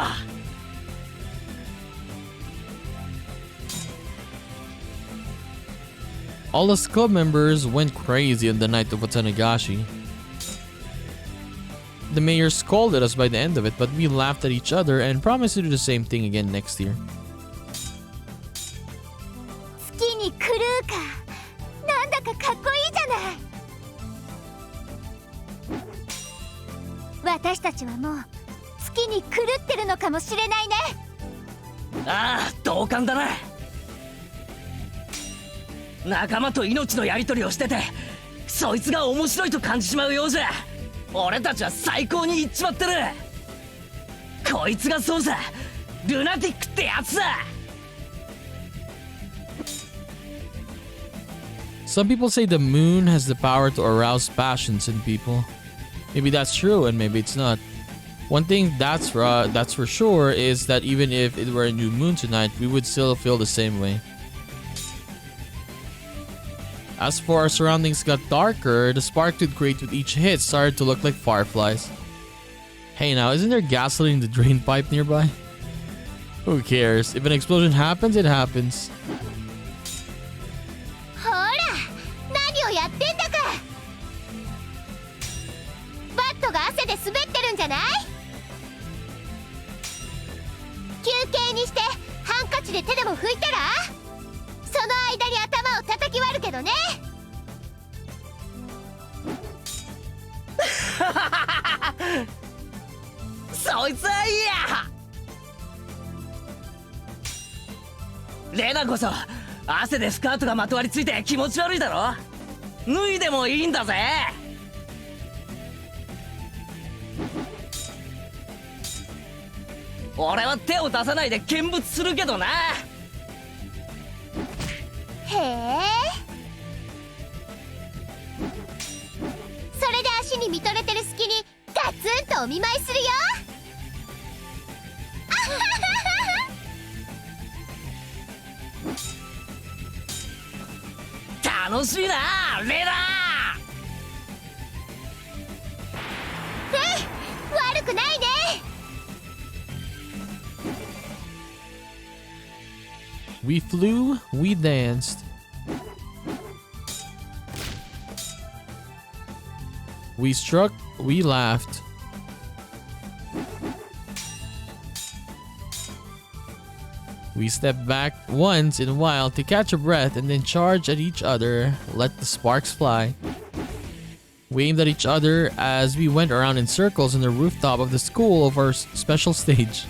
All the club members went crazy on the night of Watanagashi. The mayor scolded us by the end of it, but we laughed at each other and promised to do the same thing again next year. 月に狂うか、なんだかかっこいいじゃない。私たちはもう月に狂ってるのかもしれないね。ああ、同感だな。仲間と命のやり取りをしてて、そいつが面白いと感じちまうようじゃ、俺たちは最高にいっちまってる。こいつがそうさ、ルナティックってやつだ。Some people say the moon has the power to arouse passions in people. Maybe that's true and maybe it's not. One thing that's for sure is that even if it were a new moon tonight, we would still feel the same way. As for our surroundings got darker, the spark we'd create with each hit started to look like fireflies. Hey now, isn't there gasoline in the drain pipe nearby? Who cares? If an explosion happens, it happens. ほら、何をやってんだか。バットが汗で滑ってるんじゃない？休憩にしてハンカチで手でも拭いたら？その間に頭を叩き割るけどね。そいつはいいや。レナこそ汗でスカートがまとわりついて気持ち悪いだろ。脱いでもいいんだぜ。俺は手を出さないで見物するけどな。へえ。それで足に見とれてる隙にガツンとお見舞いするよ。楽しいな、レナ。悪くないね。We flew, we danced. We struck, we laughed. We stepped back once in a while to catch a breath and then charge at each other, let the sparks fly. We aimed at each other as we went around in circles on the rooftop of the school of our special stage.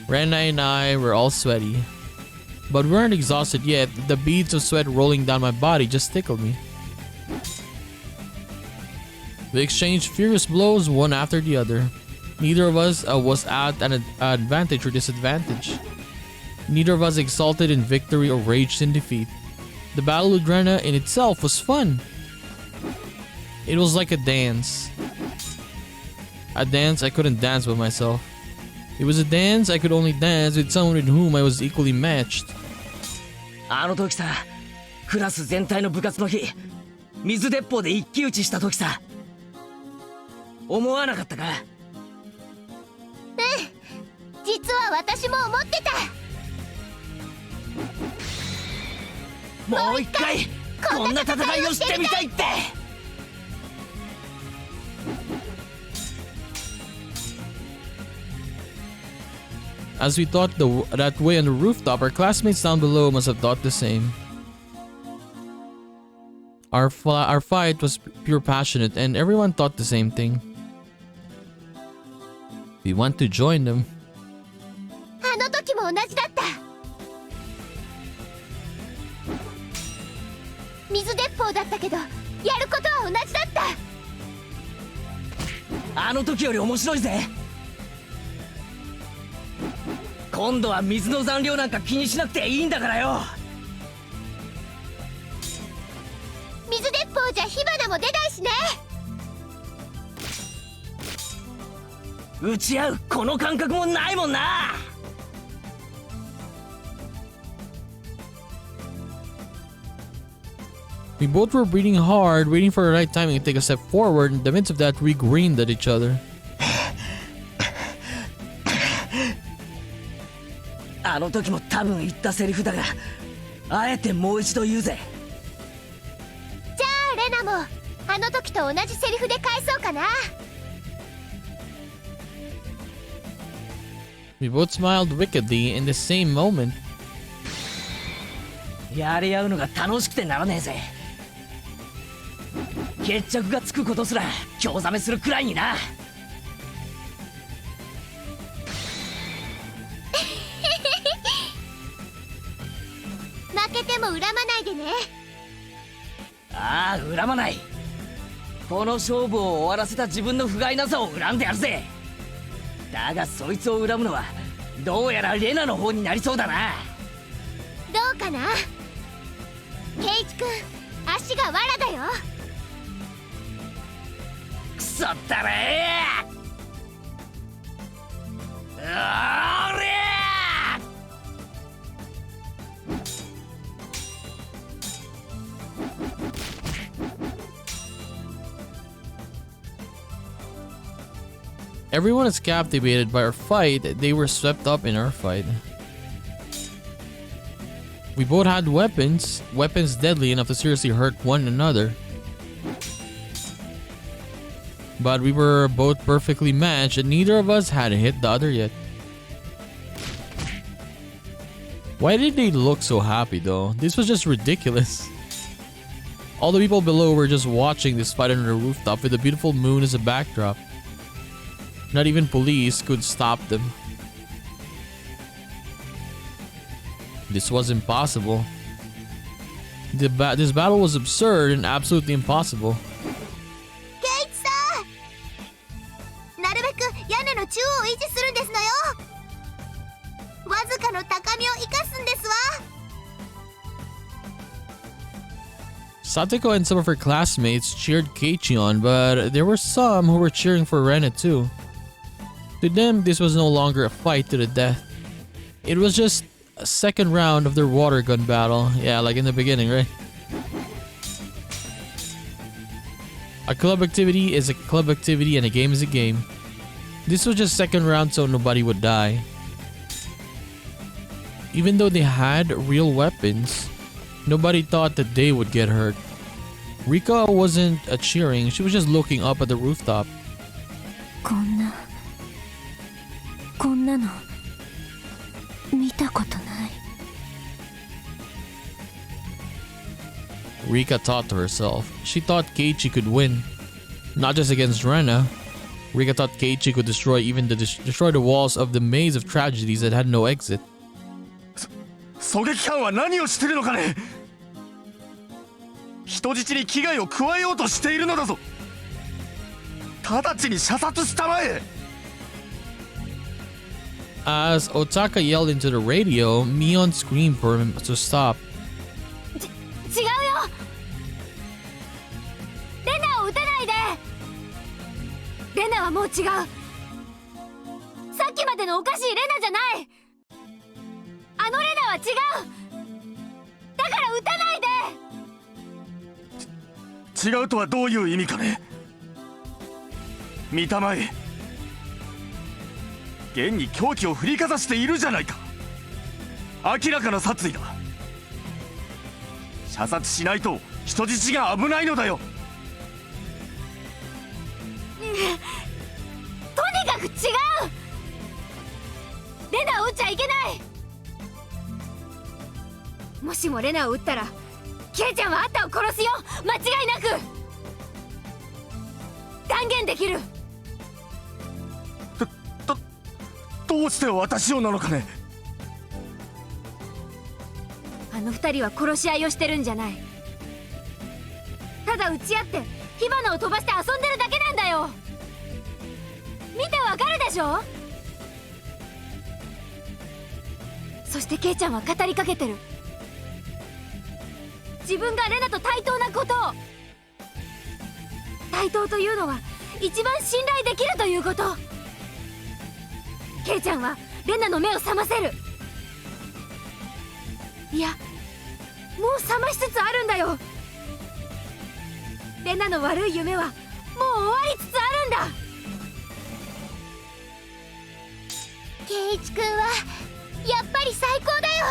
Rena and I were all sweaty. But we weren't exhausted yet. The beads of sweat rolling down my body just tickled me. We exchanged furious blows one after the other. Neither of us was at an advantage or disadvantage. Neither of us exulted in victory or raged in defeat. The battle with Rena in itself was fun. It was like a dance. A dance I couldn't dance by myself. It was a dance I could only dance with someone with whom I was equally matched. あの時さ、クラス全体の部活の日、水鉄砲で一騎打ちした時さ、思わなかったか？実は私も思ってた。もう一回こんな戦いをしてみたいって。As we thought that way on the rooftop, our classmates down below must have thought the same. Our fight was pure passionate, and everyone thought the same thing. We want to join them. あの時砲だったけどやることは同じだった。あの時より面白いぜ。今度は水の残量なんか気にしなくていいんだからよ。水鉄砲じゃ火花も出ないしね。撃ち合うこの感覚もないもんな。We both were breathing hard, waiting for the right timing to take a step forward. In the midst of that, we grinned at each other. あの時も多分言ったセリフだが、あえてもう一度言うぜ。じゃあレナもあの時と同じセリフで返そうかな。We both smiled wickedly in the same moment. やり合うのが楽しくてならねえぜ。決着がつくことすら興ざめするくらいにな。負けても恨まないでね。ああ、恨まない。この勝負を終わらせた自分の不甲斐なさを恨んでやるぜ。だがそいつを恨むのはどうやらレナの方になりそうだな。どうかな。ケイチ君、足がわらだよ。くそったれー。あれー。Everyone is captivated by our fight. They were swept up in our fight. We both had weapons deadly enough to seriously hurt one another. But we were both perfectly matched and neither of us had hit the other yet. Why did they look so happy though? This was just ridiculous. All the people below were just watching this fight under the rooftop with a beautiful moon as a backdrop. Not even police could stop them. This was impossible. This battle was absurd and absolutely impossible. ケイチさん、なるべく屋根の中央を維持するんですのよ。わずかの高みを生かすんですわ。Satoko and some of her classmates cheered Keiichi on, but there were some who were cheering for Rena too. To them, this was no longer a fight to the death. It was just a second round of their water gun battle. Yeah, like in the beginning, right? A club activity is a club activity and a game is a game. This was just second round so nobody would die. Even though they had real weapons, nobody thought that they would get hurt. Rika wasn't cheering, she was just looking up at the rooftop. こんなの見たことない。 Rika thought to herself. She thought Keiichi could win. Not just against Rena. Rika thought Keiichi could destroy the walls of the maze of tragedies that had no exit. 狙撃犯は何をしてるのかね。人質に危害を加えようとしているのだぞ。直ちに射殺したまえ。 As Otaka yelled into the radio, Mion screamed for him to stop. 違うよ。レナを撃たないで。レナはもう違う。さっきまでのおかしいレナじゃない。あのレナは違う。だから撃たないで。違うとはどういう意味かね。見たまえ。現に凶器を振りかざしているじゃないか。明らかな殺意だ。射殺しないと人質が危ないのだよ。とにかく違う。レナを撃っちゃいけない。もしもレナを撃ったらケイちゃんはあんたを殺すよ。間違いなく断言できる。どうして私をなのかね。あの二人は殺し合いをしてるんじゃない。だ打ち合って火花を飛ばして遊んでるだけなんだよ。見てわかるでしょ。そしてケイちゃんは語りかけてる。自分がレナと対等なことを。対等というのは一番信頼できるということ。ケイちゃんはレナの目を覚ませる。いや、もう覚ましつつあるんだよ。レナの悪い夢はもう終わりつつあるんだ。ケイイチ君はやっぱり最高だよ。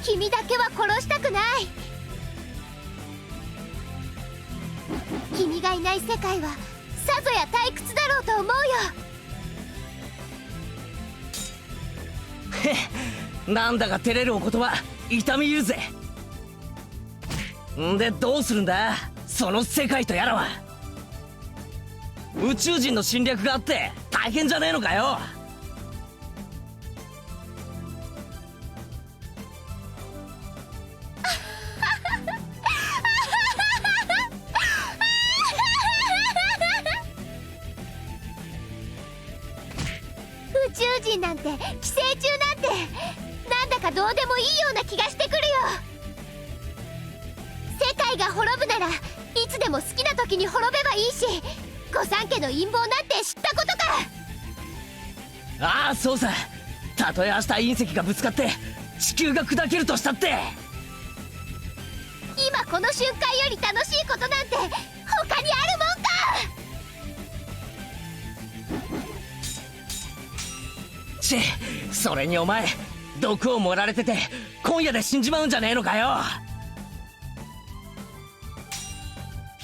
君だけは殺したくない。君がいない世界はさぞや退屈だろうと思うよ。へっ、なんだか照れるお言葉痛み入るぜ。んでどうするんだその世界とやらは。宇宙人の侵略があって大変じゃねえのかよ。宇宙人なんて寄生虫なんてなんだかどうでもいいような気がしてくるよ。世界が滅ぶならいつでも好きな時に滅べばいいし、御三家の陰謀なんて知ったことか。ああそうさ。たとえ明日隕石がぶつかって地球が砕けるとしたって、今この瞬間より楽しいことなんて他にあるもんか。それにお前毒を盛られてて今夜で死んじまうんじゃねえのかよ。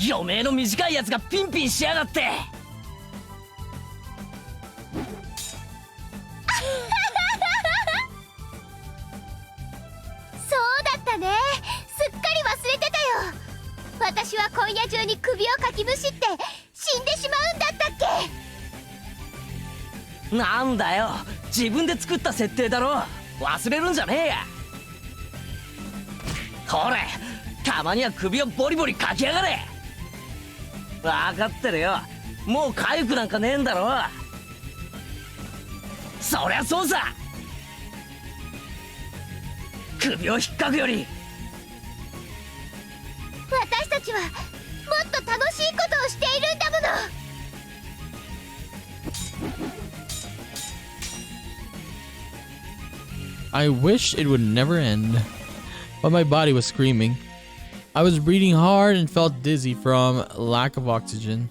余命の短いやつがピンピンしやがって。そうだったね。すっかり忘れてたよ。私は今夜中に首をかきむしって死んでしまうんだったっけ。なんだよ、自分で作った設定だろ。忘れるんじゃねえや。ほれ、たまには首をボリボリかきやがれ。分かってるよ、もう痒くなんかねえんだろ。そりゃそうさ。首を引っかくより私たちはもっと楽しいことをしているんだもの。I wish it would never end, but my body was screaming. I was breathing hard and felt dizzy from lack of oxygen.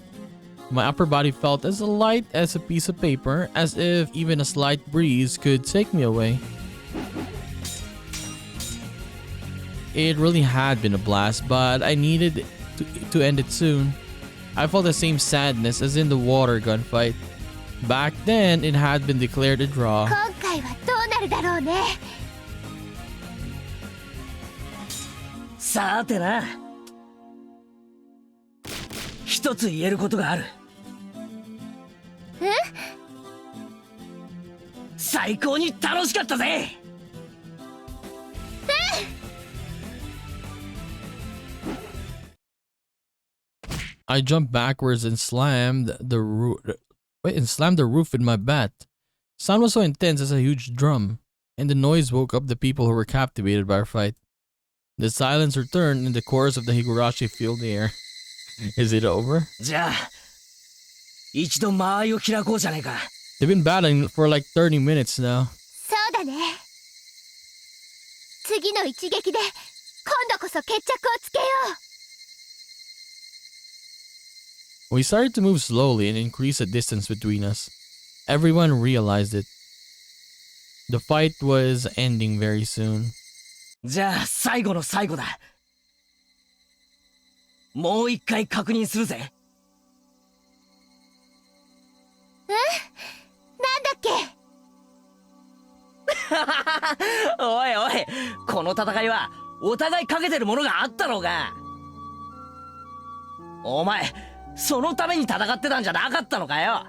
My upper body felt as light as a piece of paper, as if even a slight breeze could take me away. It really had been a blast, but I needed to end it soon. I felt the same sadness as in the water gunfight. Back then, it had been declared a draw. 今回はどうなるだろうね。さてな、一つ言えることがある。最高に楽しかったぜ。I jumped backwards and slammed the roof with my bat. Sound was so intense as a huge drum, and the noise woke up the people who were captivated by our fight. The silence returned and the chorus of the Higurashi filled the air. Is it over? じゃあ一度間合いを開こうじゃねえか。 They've been battling for like 30 minutes now. そうだね。次の一撃で今度こそ決着をつけよう。We started to move slowly and increase the distance between us. Everyone realized it. The fight was ending very soon. じゃあ最後の最後だ。もう一回確認するぜ。なんだっけ。おいおい、この戦いはお互いかけてるものがあったろうが。お前そのために戦ってたんじゃなかったのかよ。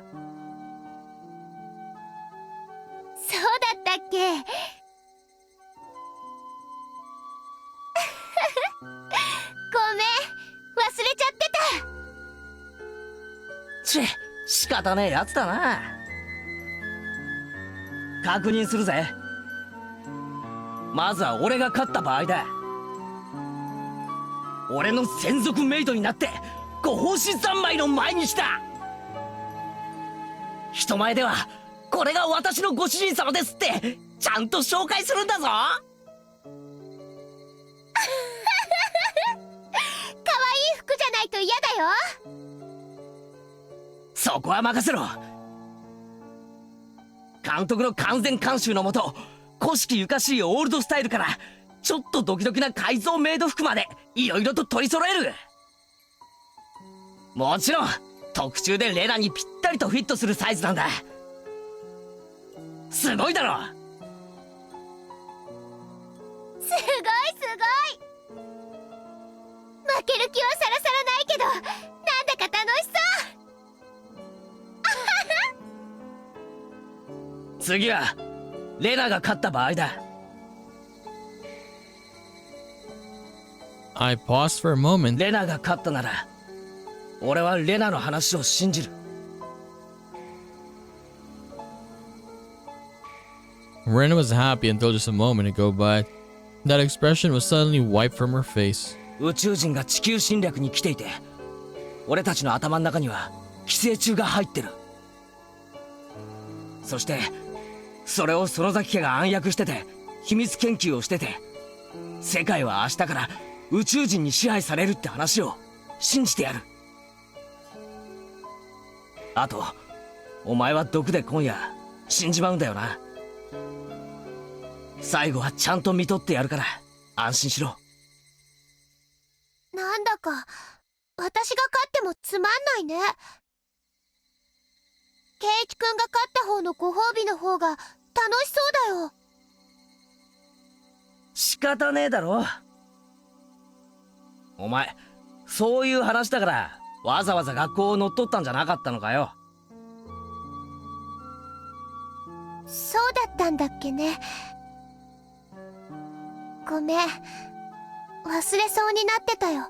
そうだったっけ。ごめん、忘仕方ねえやつだな。確認するぜ。まずは俺が勝った場合だ。俺の専属メイドになってご奉仕三昧の毎日だ。人前ではこれが私のご主人様ですってちゃんと紹介するんだぞ。可愛い服じゃないと嫌だよ。そこは任せろ。監督の完全監修のもと、古式ゆかしいオールドスタイルからちょっとドキドキな改造メイド服までいろいろと取り揃える。もちろん特注でレナにぴったりとフィットするサイズなんだ。すごいだろ。すごい。負ける気はさらさらないけど、なんだか楽しそう。次はレナが勝った場合だ。I paused for a moment. レナが勝ったなら俺はレナの話を信じる。Rena was happy until just a moment ago, but that expression was suddenly wiped from her face. 宇宙人が地球侵略に来ていて、俺たちの頭の中には寄生虫が入ってる。そしてそれを園崎家が暗躍してて秘密研究をしてて、世界は明日から宇宙人に支配されるって話を信じてやる。あとお前は毒で今夜死んじまうんだよな。最後はちゃんと見とってやるから安心しろ。なんだか私が勝ってもつまんないね。圭一くんが勝った方のご褒美の方が楽しそうだよ。仕方ねえだろ。お前そういう話だからわざわざ学校を乗っ取ったんじゃなかったのかよ。そうだったんだっけね。ごめん、忘れそうになってたよ。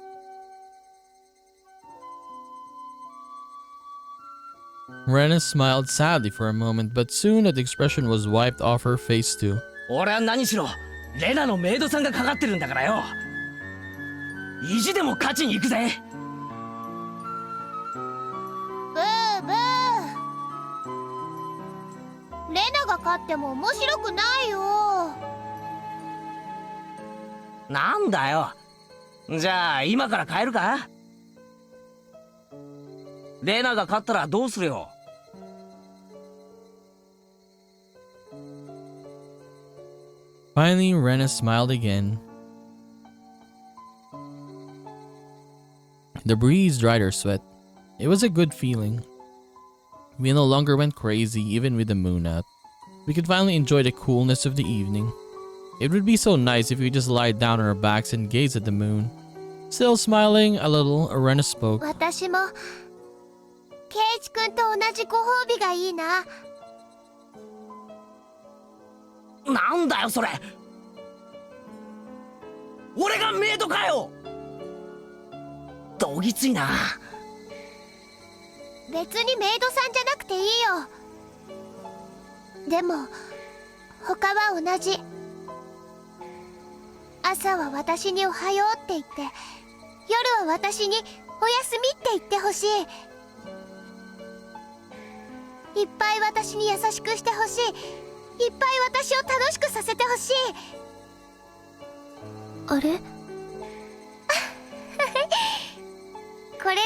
Rena smiled sadly for a moment, but soon that expression was wiped off her face too. 俺は何しろレナのメイドさんがかかってるんだからよ。意地でも勝ちに行くぜ。ブーブー。レナが勝っても面白くないよ。なんだよ。じゃあ今から帰るか。レナが勝ったらどうするよ。Finally, Rena smiled again. The breeze dried her sweat. It was a good feeling. We no longer went crazy even with the moon out. We could finally enjoy the coolness of the evening. It would be so nice if we just lie down on our backs and gaze at the moon. Still smiling a little, Rena spoke. 私も圭一くんと同じご褒美がいいな。なんだよそれ。俺がメイドかよ。どぎついな。別にメイドさんじゃなくていいよ。でも他は同じ。朝は私におはようって言って、夜は私におやすみって言ってほしい。いっぱい私に優しくしてほしい。いっぱい私を楽しくさせてほしい。あれこれじゃ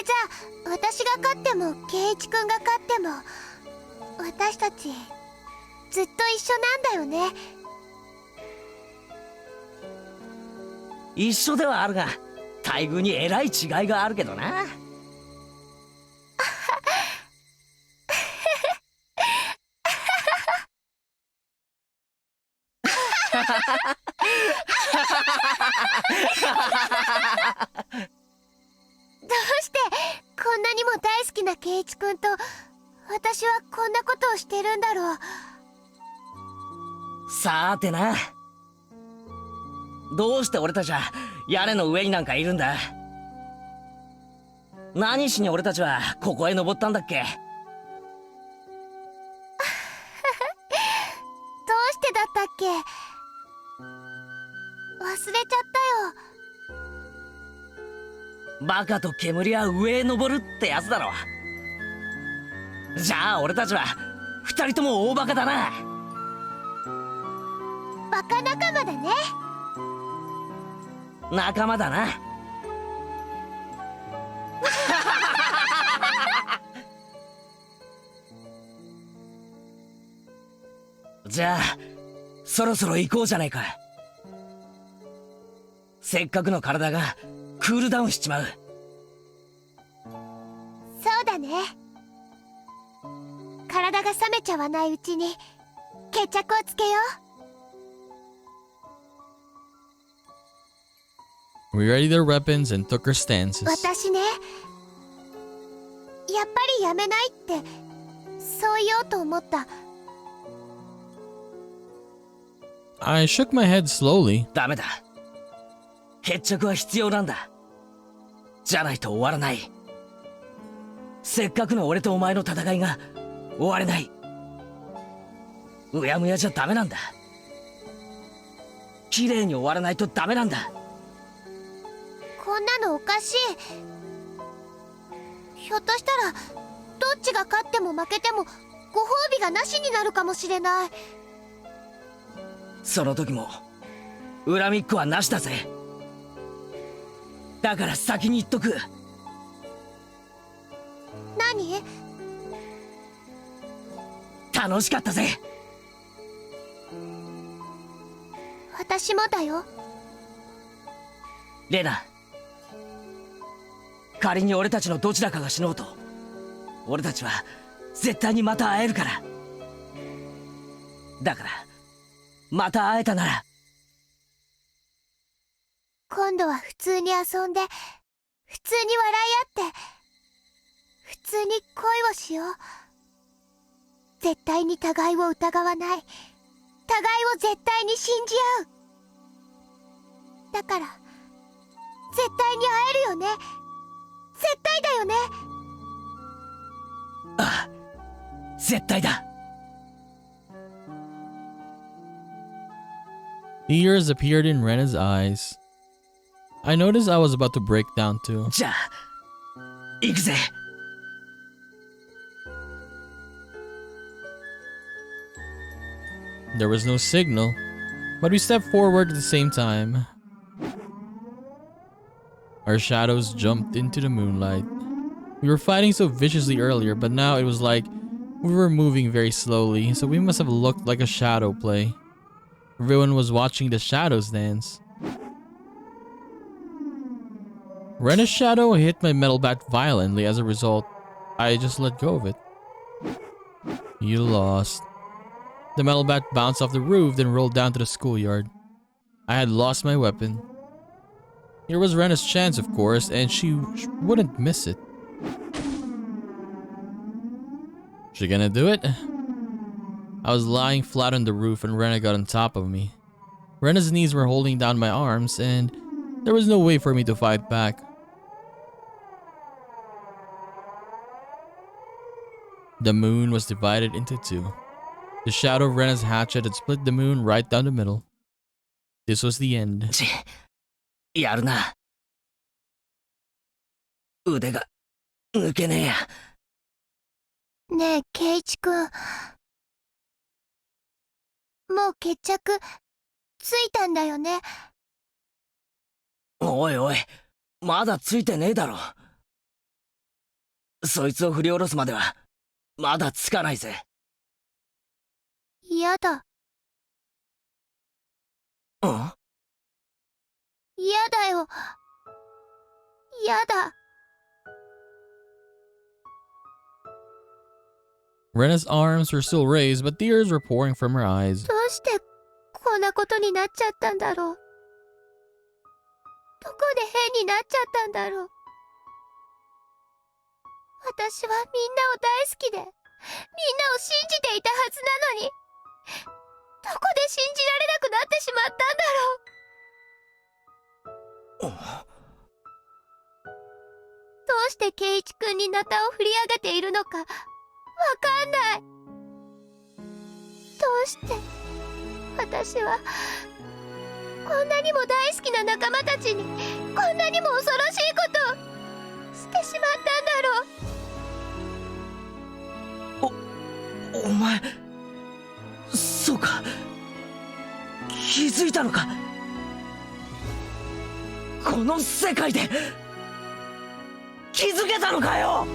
私が勝っても圭一くんが勝っても私たちずっと一緒なんだよね。一緒ではあるが待遇にえらい違いがあるけどな。どうしてこんなにも大好きな圭一くんと私はこんなことをしてるんだろう。さーてな。どうして俺たちは屋根の上になんかいるんだ。何しに俺たちはここへ登ったんだっけ？どうしてだったっけ？忘れちゃったよ。バカと煙は上へ登るってやつだろ。じゃあ俺たちは二人とも大バカだな。バカ仲間だね。仲間だな。じゃあそろそろ行こうじゃないか。せっかくの体がクールダウンしちまう。そうだね。体が冷めちゃわないうちに決着をつけよう。 We readied our weapons and took our stances. 私ね、やっぱりやめないってそう言おうと思った。I shook my head slowly. ダメだ。決着は必要なんだ。じゃないと終わらない。せっかくの俺とお前の戦いが終われない。うやむやじゃダメなんだ。綺麗に終わらないとダメなんだ。こんなのおかしい。ひょっとしたらどっちが勝っても負けてもご褒美がなしになるかもしれない。その時も恨みっこはなしだぜ。だから先に言っとく。何？楽しかったぜ。私もだよ。レナ、仮に俺たちのどちらかが死のうと、俺たちは絶対にまた会えるから。だからまた会えたなら今度は普通に遊んで、普通に笑い合って、普通に恋をしよう。絶対に互いを疑わない。互いを絶対に信じ合う。だから絶対に会えるよね。絶対だよね。ああ、絶対だ。Tears appeared in Rena's eyes. I noticed I was about to break down too. じゃあ行くぜ。There was no signal, but we stepped forward at the same time. Our shadows jumped into the moonlight. We were fighting so viciously earlier, but now it was like we were moving very slowly, so we must have looked like a shadow play. Everyone was watching the shadows dance. Rena's shadow hit my metal bat violently. As a result, I just let go of it. You lost. The metal bat bounced off the roof, then rolled down to the schoolyard. I had lost my weapon. Here was Rena's chance, of course, and she wouldn't miss it. She gonna do it? I was lying flat on the roof and Rena got on top of me. Rena's knees were holding down my arms, and there was no way for me to fight back. The moon was divided into two. The shadow of Rena's hatchet had split the moon right down the middle. This was the end. やるな。腕が抜けねえや。ねえ、ケイチ君。もう決着ついたんだよね。おいおい、まだついてねえだろ。そいつを振り下ろすまではまだつかないぜ。嫌だ。うん？嫌だよ。嫌だ。Rena's arms were still raised, but tears were pouring from her eyes. どうしてこんなことになっちゃったんだろう。どこで変になっちゃったんだろう。私はみんなを大好きで、みんなを信じていたはずなのに、どこで信じられなくなってしまったんだろう。どうして圭一くんにナタを振り上げているのかわかんない。どうして私はこんなにも大好きな仲間たちにこんなにも恐ろしいことをしてしまったんだろう。お前、そうか、気づいたのか。この世界で気づけたのかよ。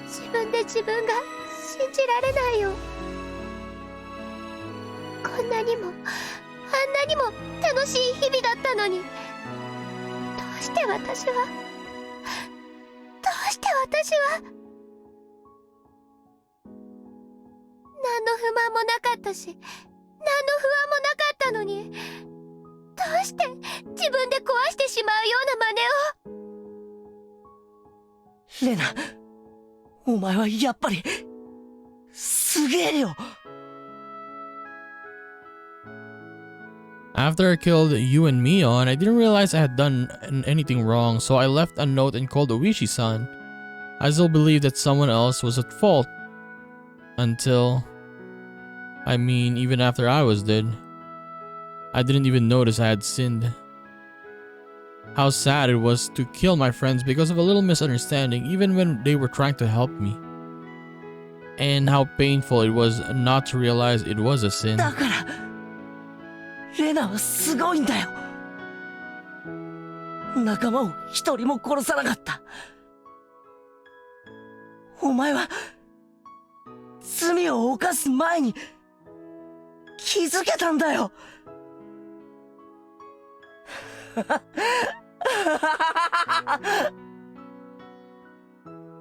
自分で自分が信じられないよ。こんなにもあんなにも楽しい日々だったのに、どうして私は何の不満もなかったし、何の不安もなかったのに、どうして自分で壊してしまうような真似を。レナ、お前はやっぱりすげえよ。After I killed you and Mion, I didn't realize I had done anything wrong, so I left a note and called Oishi-san. I still believed that someone else was at fault. Until... I mean, even after I was dead. I didn't even notice I had sinned. How sad it was to kill my friends because of a little misunderstanding, even when they were trying to help me. And how painful it was not to realize it was a sin. だからレナはすごいんだよ。仲間を一人も殺さなかった。お前は罪を犯す前に気づけたんだよ。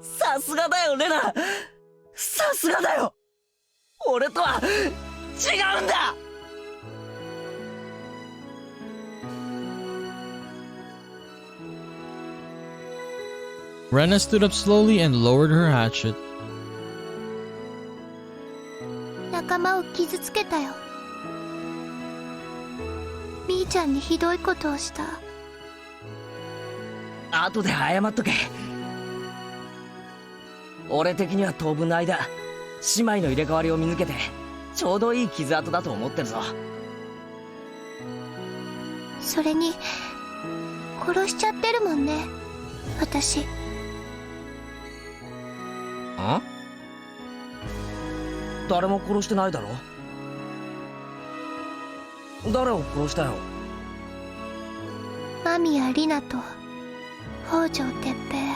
さすがだよレナ、さすがだよ。俺とは違うんだ。Rena stood up slowly and lowered her hatchet. 仲間を傷つけたよ。みーちゃんにひどいことをした。後で謝っとけ。俺的には当分の間姉妹の入れ替わりを見抜けてちょうどいい傷跡だと思ってるぞ。それに殺しちゃってるもんね、私。ん？誰も殺してないだろ。誰を殺したよ。マミやリナと北条哲平。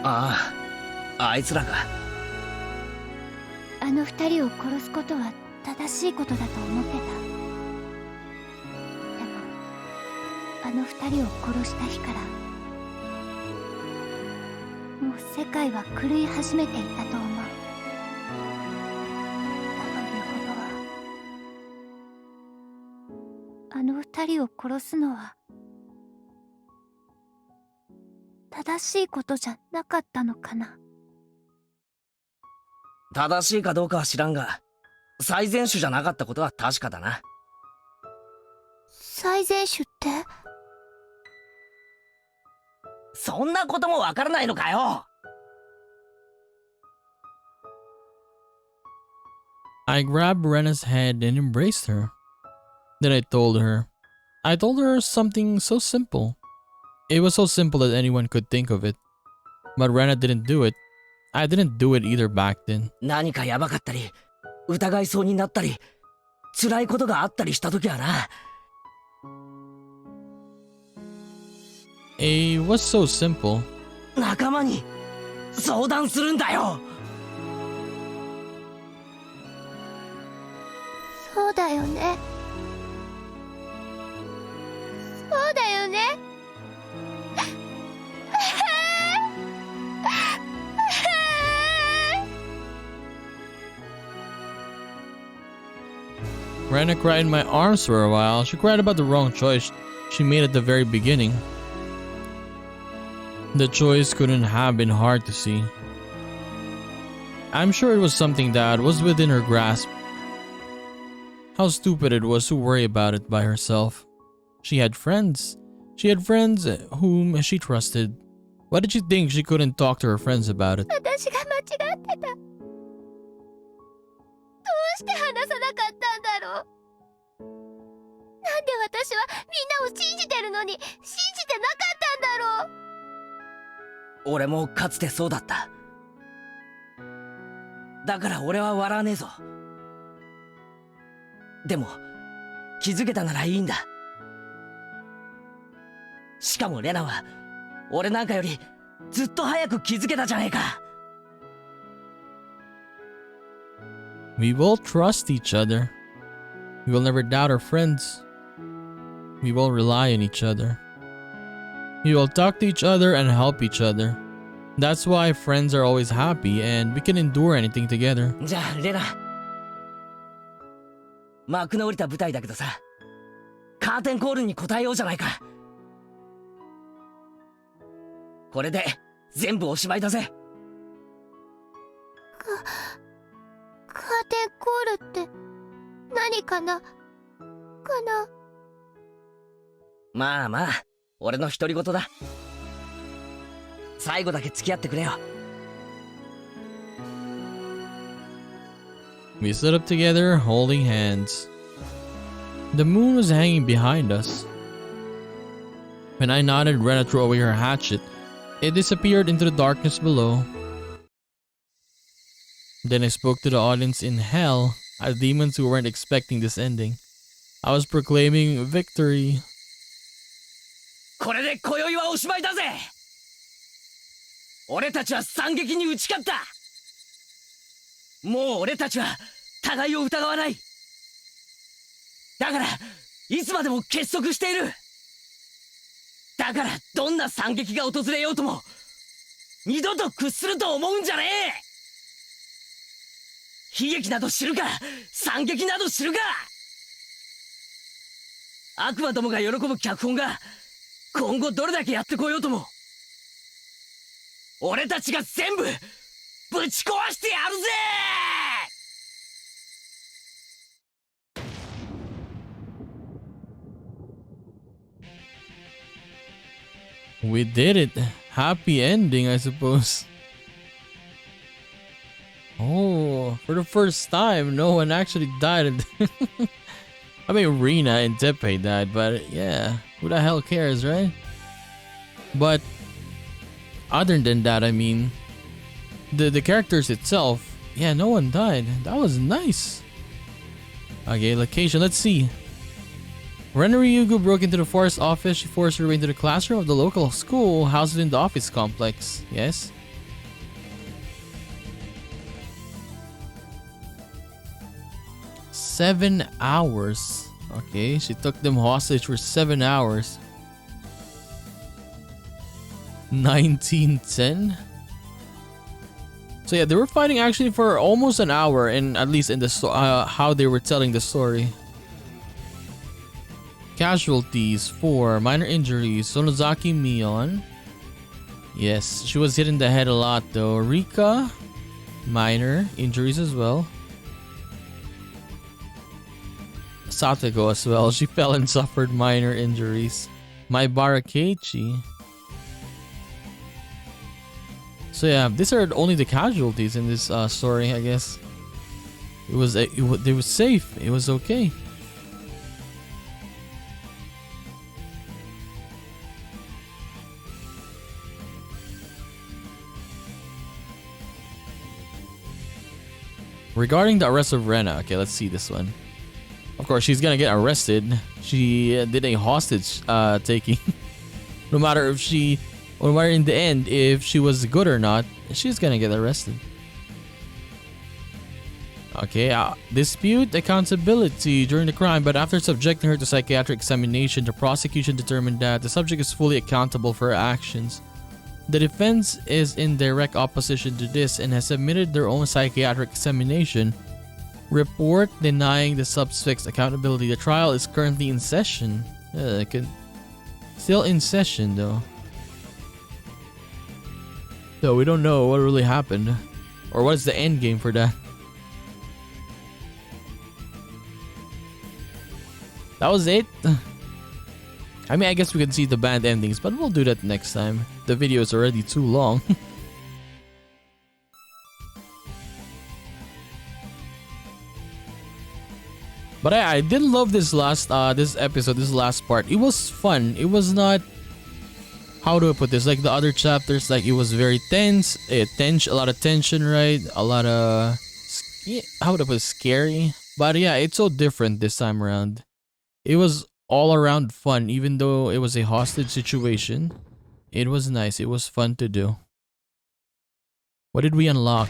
ああ、あいつらか。あの二人を殺すことは正しいことだと思ってた。でもあの二人を殺した日からもう世界は狂い始めていたと思う。あの二人を殺すのは正しいことじゃなかったのかな。正しいかどうかは知らんが、最善手じゃなかったことは確かだな。最善手って？そんなこともわからないのかよ。I grabbed Rena's head and embraced her. Then I told her something so simple. It was so simple that anyone could think of it. But Rena didn't do it. I didn't do it either back then. 何かやばかったり、疑いそうになったり、辛いことがあったりしたときはな。It was so simple. 仲間に相談するんだよ。そうだよね。そうだよね。Rena cried in my arms for a while. She cried about the wrong choice she made at the very beginning. The choice couldn't have been hard to see. I'm sure it was something that was within her grasp. How stupid it was to worry about it by herself. She had friends. She had friends whom she trusted. Why did she think she couldn't talk to her friends about it? 私が間違ってた。どうして話さなかったんだろう。なんで私はみんなを信じてるのに信じてなかったんだろう。俺もかつてそうだった。だから俺は笑わねえぞ。でも気づけたならいいんだ。しかもレナは俺なんかよりずっと早く気づけたじゃねえか。We will trust each other. We will never doubt our friends. We will rely on each other. We will talk to each other and help each other. That's why friends are always happy and we can endure anything together. じゃあレナ、幕の降りた舞台だけどさ、カーテンコールに応えようじゃないか。これで全部おしまいだぜ。カーテンコールって何かなまあまあ、俺の独り言だ。最後だけ付き合ってくれよ。We stood up together, holding hands. The moon was hanging behind us. When I nodded, Rena threw away her hatchet. It disappeared into the darkness below. Then I spoke to the audience in hell, as demons who weren't expecting this ending. I was proclaiming victory. これで今宵はおしまいだぜ。俺たちは惨劇に打ち勝った。もう俺たちは互いを疑わない。だからいつまでも結束している。だからどんな惨劇が訪れようとも二度と屈すると思うんじゃねえ。悲劇など知るか、惨劇など知るか。悪魔どもが喜ぶ脚本が今後どれだけやってこようとも、俺たちが全部ぶち壊してやるぜ。We did it. Happy ending, I suppose. Oh, for the first time, no one actually died. I mean, Rena and Teppei died, but yeah, who the hell cares, right? But other than that, I mean, the characters itself, yeah, no one died. That was nice. Okay, location, let's see. Rena Ryugu broke into the forest office. She forced her way into the classroom of the local school housed in the office complex. Yes. $7 hours. Okay, she took them hostage for 7 hours. 1910. So yeah, they were fighting actually for almost an hour, and at least in the how they were telling the story. Casualties: 4 minor injuries. Sonozaki Mion. Yes, she was hit in the head a lot though. Rika, minor injuries as well. Satoko as well. She fell and suffered minor injuries. Maibara Keiichi. So yeah, these are only the casualties in this story, I guess. It was safe. It was okay. Regarding the arrest of Rena, okay, let's see this one. Of course, she's gonna get arrested. She did a hostage taking. No matter if she, no matter in the end, if she was good or not, she's gonna get arrested. Okay, dispute accountability during the crime, but after subjecting her to psychiatric examination, the prosecution determined that the subject is fully accountable for her actions. The defense is in direct opposition to this and has submitted their own psychiatric examination report denying the suspect's accountability. The trial is currently in session. Still in session though. So we don't know what really happened or what is the end game for that. That was it. I mean, I guess we can see the band endings, but we'll do that next time. The video is already too long. But I did love this last this episode, this last part. It was fun. It was not, how do I put this? Like the other chapters, like it was very tense. A lot of tension, right? A lot of how would I put it? Scary. But yeah, it's so different this time around. It was all around fun, even though it was a hostage situation. It was nice. It was fun to do. What did we unlock?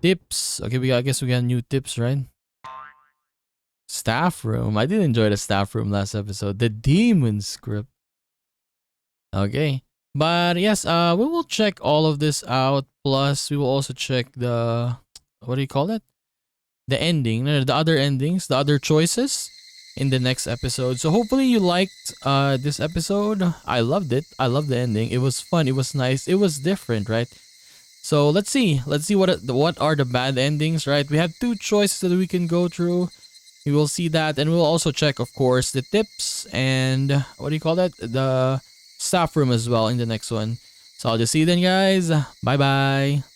Tips. Okay, I guess we got new tips, right? Staff room. I did enjoy the staff room last episode. The demon script. Okay. But yes, we will check all of this out. Plus, we will also check the, what do you call it? The ending, the other endings, the other choices in the next episode. So hopefully you liked this episode. I loved it. I loved the ending. It was fun. It was nice. It was different, right? So let's see what are the bad endings, right? We have 2 choices that we can go through. We will see that, and we'll also check, of course, the tips and what do you call that? The staff room as well in the next one. So I'll just see you then, guys. Bye bye.